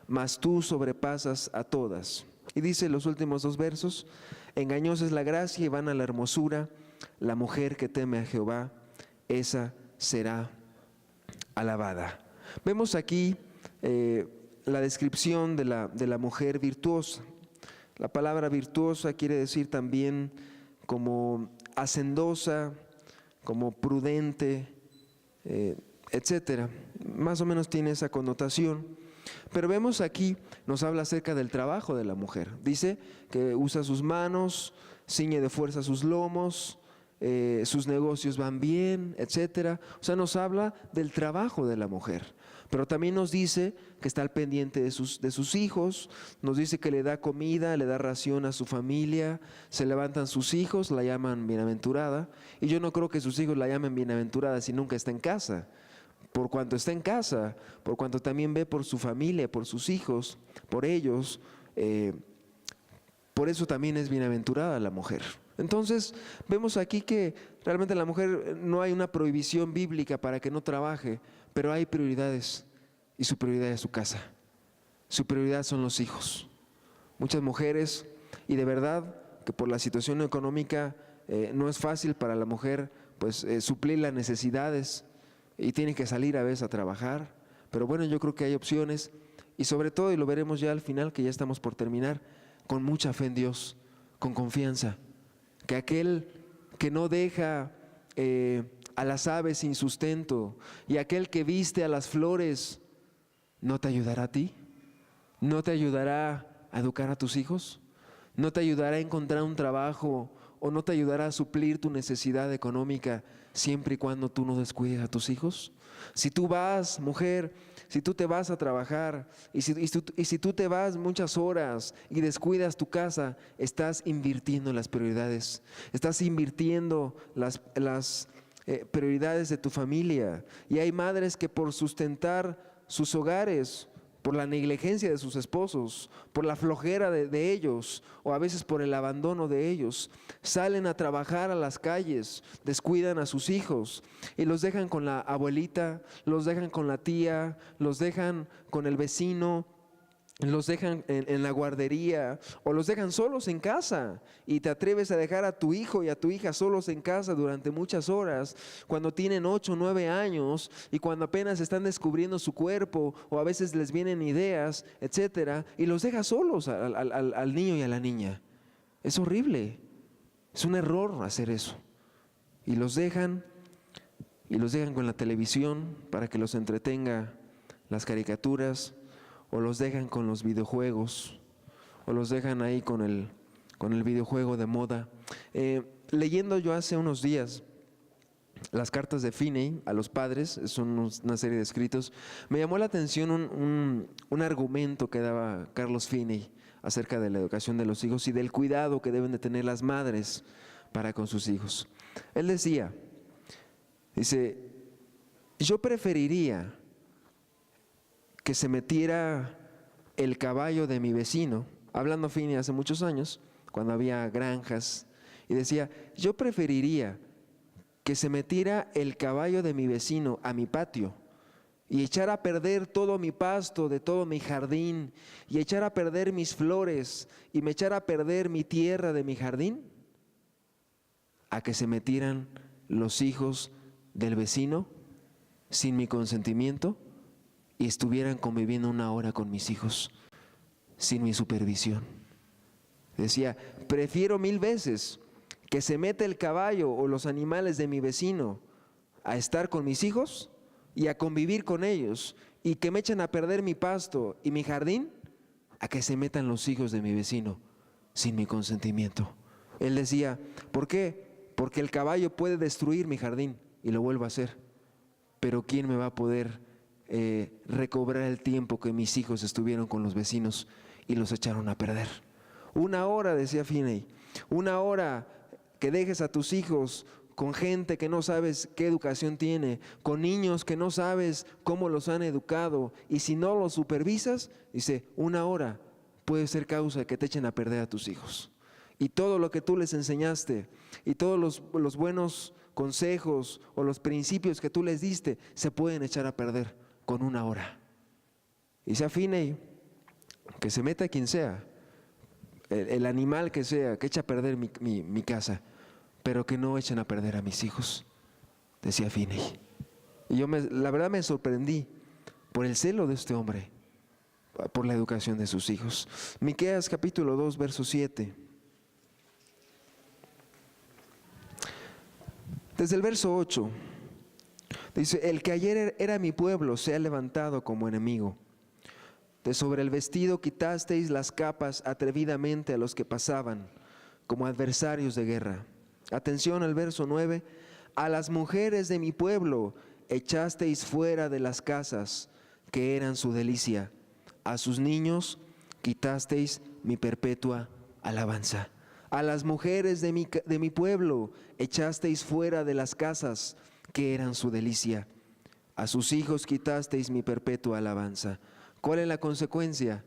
mas tú sobrepasas a todas. Y dice los últimos 2 versos: engañosa es la gracia y vana la hermosura, la mujer que teme a Jehová, esa será alabada. Vemos aquí la descripción de la mujer virtuosa. La palabra virtuosa quiere decir también como hacendosa, como prudente, etcétera. Más o menos tiene esa connotación. Pero vemos aquí, nos habla acerca del trabajo de la mujer. Dice que usa sus manos, ciñe de fuerza sus lomos, sus negocios van bien, etcétera. O sea, nos habla del trabajo de la mujer. Pero también nos dice que está al pendiente de sus hijos, nos dice que le da comida, le da ración a su familia, se levantan sus hijos, la llaman bienaventurada. Y yo no creo que sus hijos la llamen bienaventurada si nunca está en casa. Por cuanto está en casa, por cuanto también ve por su familia, por sus hijos, por ellos, por eso también es bienaventurada la mujer. Entonces vemos aquí que realmente la mujer no hay una prohibición bíblica para que no trabaje, pero hay prioridades, y su prioridad es su casa, su prioridad son los hijos. Muchas mujeres, y de verdad que por la situación económica no es fácil para la mujer pues suplir las necesidades, y tiene que salir a veces a trabajar, pero bueno, yo creo que hay opciones, y sobre todo, y lo veremos ya al final, que ya estamos por terminar, con mucha fe en Dios, con confianza, que aquel que no deja a las aves sin sustento, y aquel que viste a las flores, ¿no te ayudará a ti? ¿No te ayudará a educar a tus hijos? ¿No te ayudará a encontrar un trabajo? ¿O no te ayudará a suplir tu necesidad económica siempre y cuando tú no descuides a tus hijos? Si tú vas, mujer, si tú te vas a trabajar y si tú te vas muchas horas y descuidas tu casa, estás invirtiendo en las prioridades, estás invirtiendo las prioridades de tu familia. Y hay madres que por sustentar sus hogares, por la negligencia de sus esposos, por la flojera de ellos, o a veces por el abandono de ellos, salen a trabajar a las calles, descuidan a sus hijos y los dejan con la abuelita, los dejan con la tía, los dejan con el vecino, los dejan en la guardería, o los dejan solos en casa, y te atreves a dejar a tu hijo y a tu hija solos en casa durante muchas horas, cuando tienen 8 o 9 años, y cuando apenas están descubriendo su cuerpo, o a veces les vienen ideas, etcétera, y los dejas solos al niño y a la niña. Es horrible, es un error hacer eso. Y los dejan con la televisión para que los entretenga las caricaturas, o los dejan con los videojuegos, o los dejan ahí con el videojuego de moda. Leyendo yo hace unos días las cartas de Finney a los padres, son una serie de escritos, me llamó la atención un argumento que daba Carlos Finney acerca de la educación de los hijos y del cuidado que deben de tener las madres para con sus hijos. Él dice, yo preferiría que se metiera el caballo de mi vecino, hablando Finney hace muchos años, cuando había granjas, y decía, yo preferiría que se metiera el caballo de mi vecino a mi patio y echara a perder todo mi pasto de todo mi jardín, y echara a perder mis flores y me echara a perder mi tierra de mi jardín, a que se metieran los hijos del vecino sin mi consentimiento y estuvieran conviviendo 1 hora con mis hijos sin mi supervisión. Decía, prefiero 1000 veces que se meta el caballo o los animales de mi vecino a estar con mis hijos y a convivir con ellos, y que me echen a perder mi pasto y mi jardín, a que se metan los hijos de mi vecino sin mi consentimiento. Él decía, ¿por qué? Porque el caballo puede destruir mi jardín y lo vuelvo a hacer, pero ¿quién me va a poder recobrar el tiempo que mis hijos estuvieron con los vecinos y los echaron a perder? 1 hora, decía Finney, 1 hora que dejes a tus hijos con gente que no sabes qué educación tiene, con niños que no sabes cómo los han educado, y si no los supervisas, dice, 1 hora puede ser causa de que te echen a perder a tus hijos. Y todo lo que tú les enseñaste, y todos los buenos consejos o los principios que tú les diste, se pueden echar a perder con 1 hora. Dice a Finney, que se meta quien sea, el animal que sea, que echa a perder mi casa, pero que no echen a perder a mis hijos, decía Finney. Y yo la verdad me sorprendí por el celo de este hombre, por la educación de sus hijos. Miqueas capítulo 2, verso 7. Desde el verso 8, dice: el que ayer era mi pueblo se ha levantado como enemigo. De sobre el vestido quitasteis las capas atrevidamente a los que pasaban, como adversarios de guerra. Atención al verso 9. A las mujeres de mi pueblo echasteis fuera de las casas que eran su delicia. A sus niños quitasteis mi perpetua alabanza. A las mujeres de mi pueblo echasteis fuera de las casas que eran su delicia. A sus hijos quitasteis mi perpetua alabanza. ¿Cuál es la consecuencia?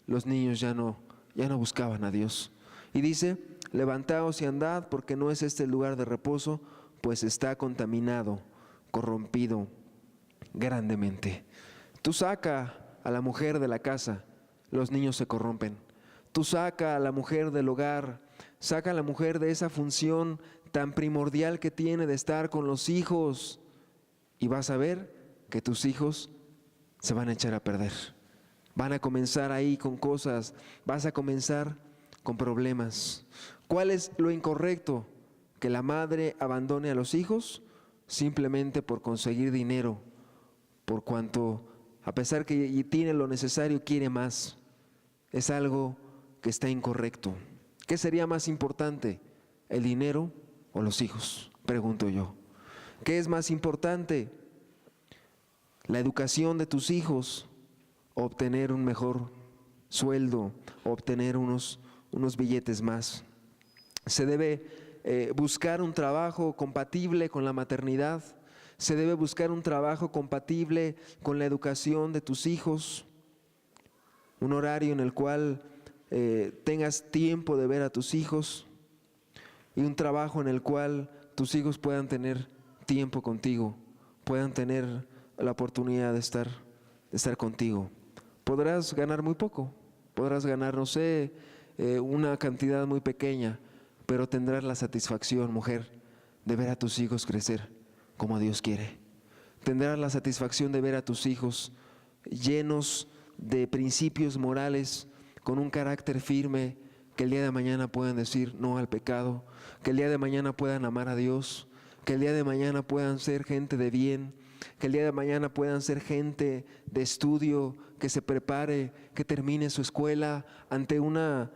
Los niños ya no buscaban a Dios. Y dice: levantaos y andad, porque no es este el lugar de reposo, pues está contaminado, corrompido grandemente. Tú saca a la mujer de la casa, los niños se corrompen. Tú saca a la mujer del hogar, saca a la mujer de esa función tan primordial que tiene de estar con los hijos, y vas a ver que tus hijos se van a echar a perder. Van a comenzar ahí con cosas, vas a comenzar con problemas. ¿Cuál es lo incorrecto? Que la madre abandone a los hijos simplemente por conseguir dinero, por cuanto, a pesar que tiene lo necesario, quiere más. Es algo que está incorrecto. ¿Qué sería más importante, el dinero o los hijos? Pregunto yo. ¿Qué es más importante? ¿La educación de tus hijos? ¿Obtener un mejor sueldo? ¿Obtener unos billetes más? Se debe buscar un trabajo compatible con la maternidad. Se debe buscar un trabajo compatible con la educación de tus hijos. Un horario en el cual tengas tiempo de ver a tus hijos, y un trabajo en el cual tus hijos puedan tener tiempo contigo, puedan tener la oportunidad de estar contigo. Podrás ganar muy poco, podrás ganar, no sé, una cantidad muy pequeña, pero tendrás la satisfacción, mujer, de ver a tus hijos crecer como Dios quiere. Tendrás la satisfacción de ver a tus hijos llenos de principios morales, con un carácter firme, que el día de mañana puedan decir no al pecado, que el día de mañana puedan amar a Dios, que el día de mañana puedan ser gente de bien, que el día de mañana puedan ser gente de estudio, que se prepare, que termine su escuela ante una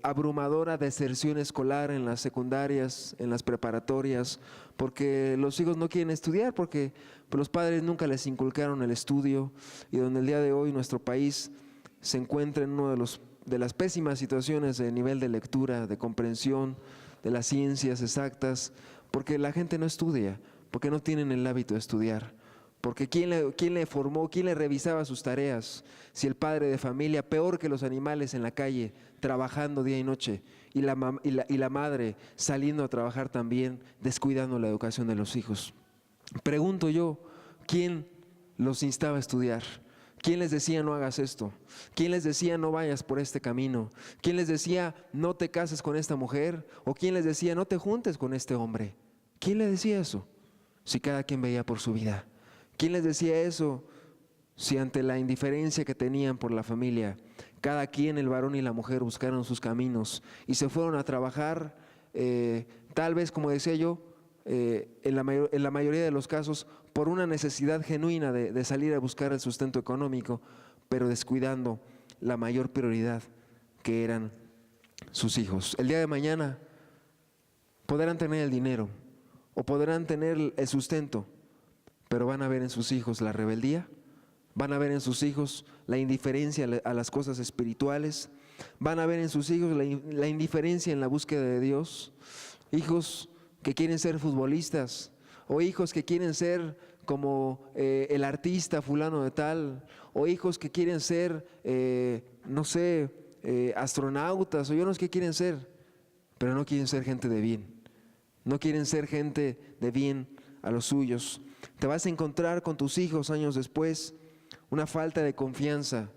abrumadora deserción escolar en las secundarias, en las preparatorias, porque los hijos no quieren estudiar, porque los padres nunca les inculcaron el estudio, y donde el día de hoy nuestro país se encuentra en una de las pésimas situaciones de nivel de lectura, de comprensión de las ciencias exactas, porque la gente no estudia, porque no tienen el hábito de estudiar. Porque ¿quién le formó, quién le revisaba sus tareas? Si el padre de familia, peor que los animales en la calle, trabajando día y noche, y la madre saliendo a trabajar también, descuidando la educación de los hijos. Pregunto yo, ¿quién los instaba a estudiar? ¿Quién les decía no hagas esto? ¿Quién les decía no vayas por este camino? ¿Quién les decía no te cases con esta mujer? ¿O quién les decía no te juntes con este hombre? ¿Quién le decía eso? Si cada quien veía por su vida. ¿Quién les decía eso? Si ante la indiferencia que tenían por la familia, cada quien, el varón y la mujer, buscaron sus caminos y se fueron a trabajar, tal vez, como decía yo, en la mayoría de los casos, por una necesidad genuina de salir a buscar el sustento económico, pero descuidando la mayor prioridad, que eran sus hijos. El día de mañana podrán tener el dinero o podrán tener el sustento, pero van a ver en sus hijos la rebeldía, van a ver en sus hijos la indiferencia a las cosas espirituales, van a ver en sus hijos la indiferencia en la búsqueda de Dios. Hijos que quieren ser futbolistas, o hijos que quieren ser como el artista fulano de tal, o hijos que quieren ser, no sé, astronautas, o yo no sé qué quieren ser, pero no quieren ser gente de bien, no quieren ser gente de bien a los suyos. Te vas a encontrar con tus hijos años después una falta de confianza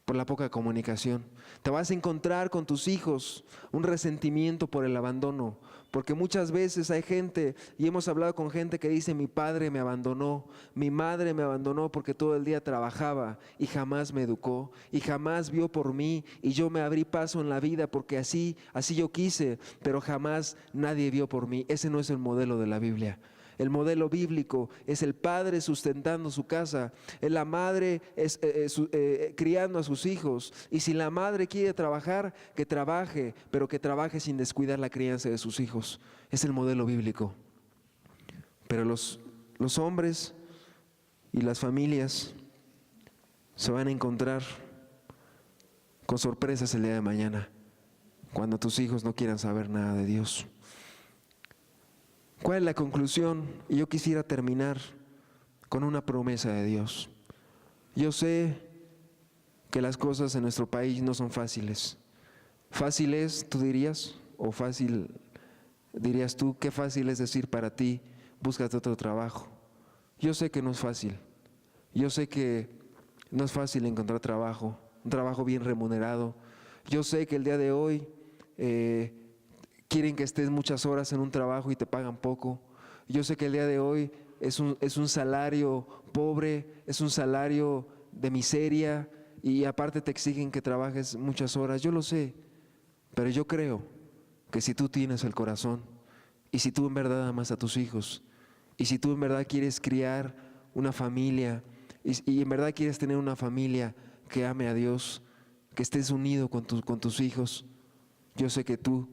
por la poca comunicación. Te vas a encontrar con tus hijos un resentimiento por el abandono, porque muchas veces hay gente, y hemos hablado con gente que dice: mi padre me abandonó, mi madre me abandonó porque todo el día trabajaba y jamás me educó y jamás vio por mí, y yo me abrí paso en la vida porque así yo quise, pero jamás nadie vio por mí. Ese no es el modelo de la Biblia. El modelo bíblico es el padre sustentando su casa, la madre criando a sus hijos. Y si la madre quiere trabajar, que trabaje, pero que trabaje sin descuidar la crianza de sus hijos. Es el modelo bíblico. Pero los hombres y las familias se van a encontrar con sorpresas el día de mañana, cuando tus hijos no quieran saber nada de Dios. ¿Cuál es la conclusión? Y yo quisiera terminar con una promesa de Dios. Yo sé que las cosas en nuestro país no son fáciles. ¿Fácil es, tú dirías? ¿O fácil dirías tú? ¿Qué fácil es decir para ti: búscate otro trabajo? Yo sé que no es fácil. Yo sé que no es fácil encontrar trabajo, un trabajo bien remunerado. Yo sé que el día de hoy quieren que estés muchas horas en un trabajo y te pagan poco. Yo sé que el día de hoy es un salario pobre, es un salario de miseria, y aparte te exigen que trabajes muchas horas. Yo lo sé, pero yo creo que si tú tienes el corazón, y si tú en verdad amas a tus hijos, y si tú en verdad quieres criar una familia, y en verdad quieres tener una familia que ame a Dios, que estés unido con tus hijos, yo sé que tú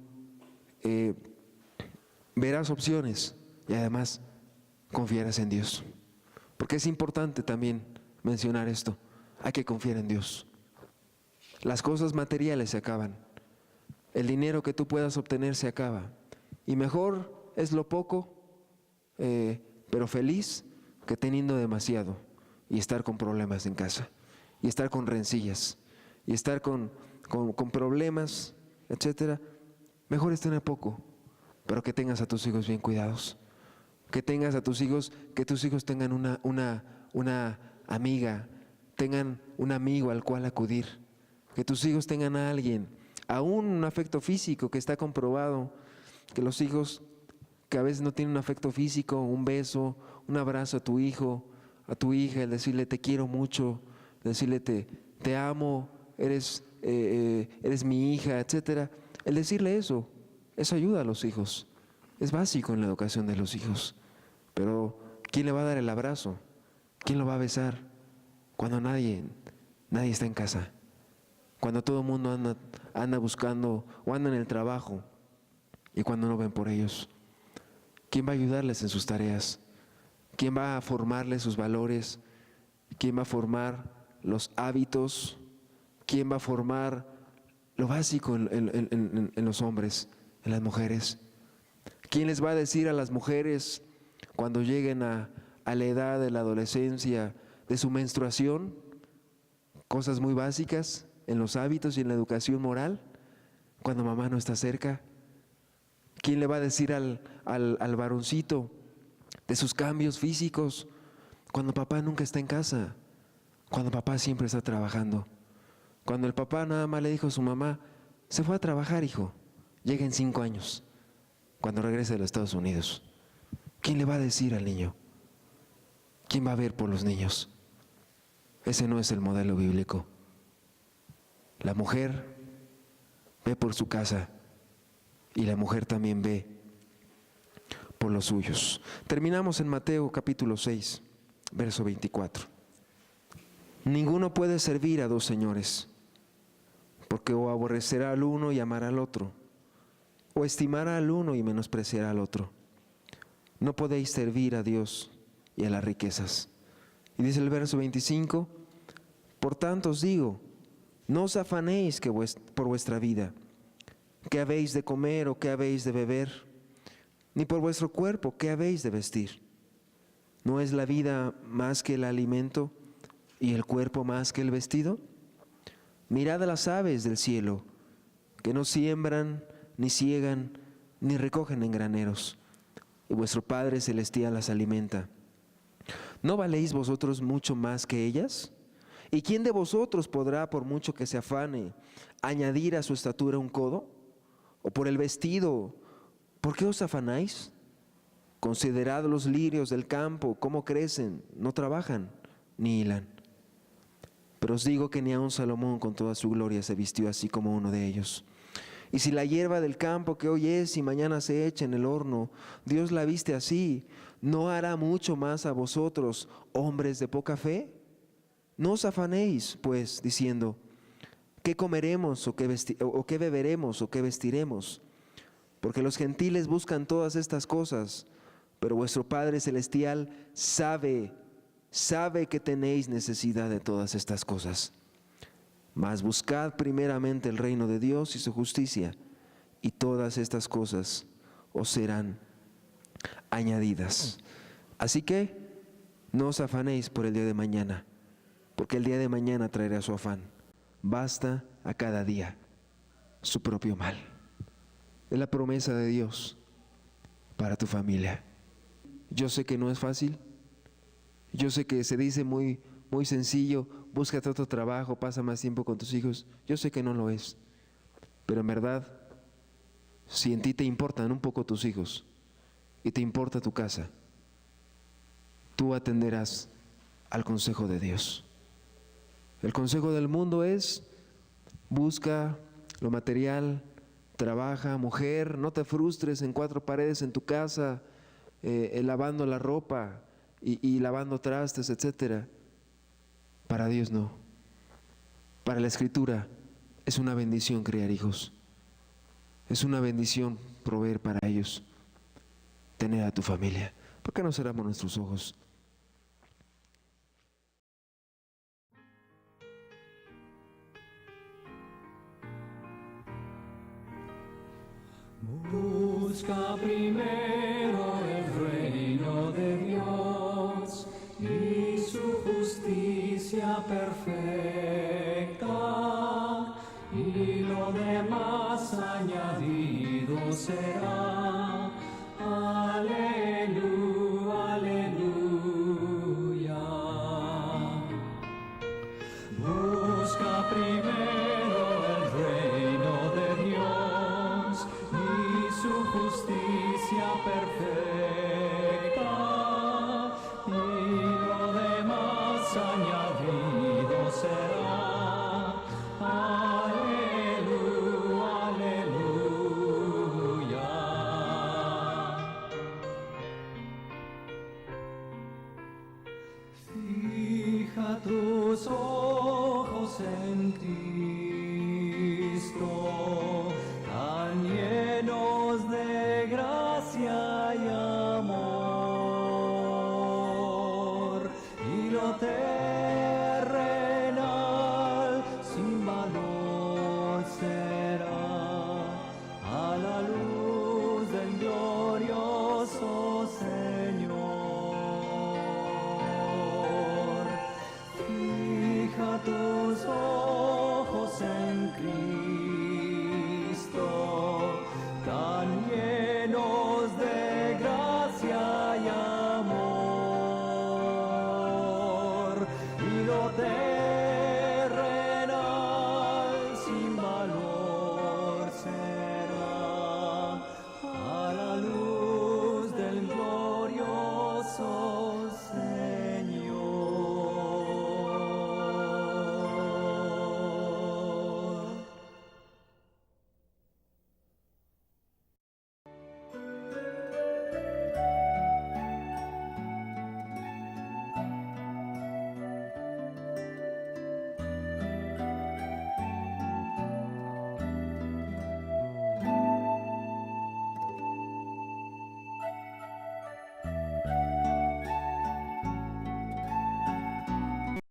verás opciones, y además confiarás en Dios. Porque es importante también mencionar esto: hay que confiar en Dios. Las cosas materiales se acaban, el dinero que tú puedas obtener se acaba, y mejor es lo poco, pero feliz, que teniendo demasiado y estar con problemas en casa, y estar con rencillas, y estar con problemas, etcétera. Mejor es tener poco, pero que tengas a tus hijos bien cuidados, que tengas a tus hijos, que tus hijos tengan una amiga, tengan un amigo al cual acudir, que tus hijos tengan a alguien, aún un afecto físico, que está comprobado que los hijos que a veces no tienen un afecto físico, un beso, un abrazo a tu hijo, a tu hija, el decirle: te quiero mucho, decirle te amo, eres mi hija, etcétera. El decirle eso ayuda a los hijos. Es básico en la educación de los hijos. Pero ¿quién le va a dar el abrazo? ¿Quién lo va a besar cuando nadie está en casa? Cuando todo el mundo anda buscando o anda en el trabajo, y cuando no ven por ellos. ¿Quién va a ayudarles en sus tareas? ¿Quién va a formarles sus valores? ¿Quién va a formar los hábitos? ¿Quién va a formar lo básico en los hombres, en las mujeres? ¿Quién les va a decir a las mujeres, cuando lleguen a la edad de la adolescencia, de su menstruación, cosas muy básicas en los hábitos y en la educación moral, cuando mamá no está cerca? ¿Quién le va a decir al varoncito de sus cambios físicos, cuando papá nunca está en casa, cuando papá siempre está trabajando? Cuando el papá nada más le dijo a su mamá: se fue a trabajar, hijo, llega en 5 años, cuando regrese de los Estados Unidos. ¿Quién le va a decir al niño? ¿Quién va a ver por los niños? Ese no es el modelo bíblico. La mujer ve por su casa, y la mujer también ve por los suyos. Terminamos en Mateo capítulo 6, verso 24. Ninguno puede servir a 2 señores, porque o aborrecerá al uno y amará al otro, o estimará al uno y menospreciará al otro. No podéis servir a Dios y a las riquezas. Y dice el verso 25: por tanto os digo, no os afanéis por vuestra vida, qué habéis de comer o qué habéis de beber, ni por vuestro cuerpo, qué habéis de vestir. ¿No es la vida más que el alimento, y el cuerpo más que el vestido? Mirad a las aves del cielo, que no siembran, ni siegan, ni recogen en graneros, y vuestro Padre Celestial las alimenta. ¿No valéis vosotros mucho más que ellas? ¿Y quién de vosotros podrá, por mucho que se afane, añadir a su estatura un codo? ¿O por el vestido, por qué os afanáis? Considerad los lirios del campo, cómo crecen, no trabajan ni hilan. Pero os digo que ni aun Salomón con toda su gloria se vistió así como uno de ellos. Y si la hierba del campo que hoy es y mañana se echa en el horno, Dios la viste así, ¿no hará mucho más a vosotros, hombres de poca fe? No os afanéis, pues, diciendo, ¿qué comeremos o qué beberemos o qué vestiremos? Porque los gentiles buscan todas estas cosas, pero vuestro Padre Celestial sabe que tenéis necesidad de todas estas cosas. Mas buscad primeramente el reino de Dios y su justicia, y todas estas cosas os serán añadidas. Así que no os afanéis por el día de mañana, porque el día de mañana traerá su afán. Basta a cada día su propio mal. Es la promesa de Dios para tu familia. Yo sé que no es fácil. Yo sé que se dice muy sencillo, búscate otro trabajo, pasa más tiempo con tus hijos. Yo sé que no lo es. Pero en verdad, si en ti te importan un poco tus hijos y te importa tu casa, tú atenderás al consejo de Dios. El consejo del mundo es: busca lo material, trabaja, mujer, no te frustres en cuatro paredes en tu casa, lavando la ropa y lavando trastes, etcétera. Para Dios no. Para la Escritura es una bendición criar hijos. Es una bendición proveer para ellos, tener a tu familia. ¿Por qué no cerramos nuestros ojos? Busca primero el reino de Dios y su justicia perfecta, y lo demás añadido será. Aleluya, aleluya. Busca primero el reino de Dios y su justicia perfecta, y lo demás añadido será. Aleluya, aleluya. Fija tus ojos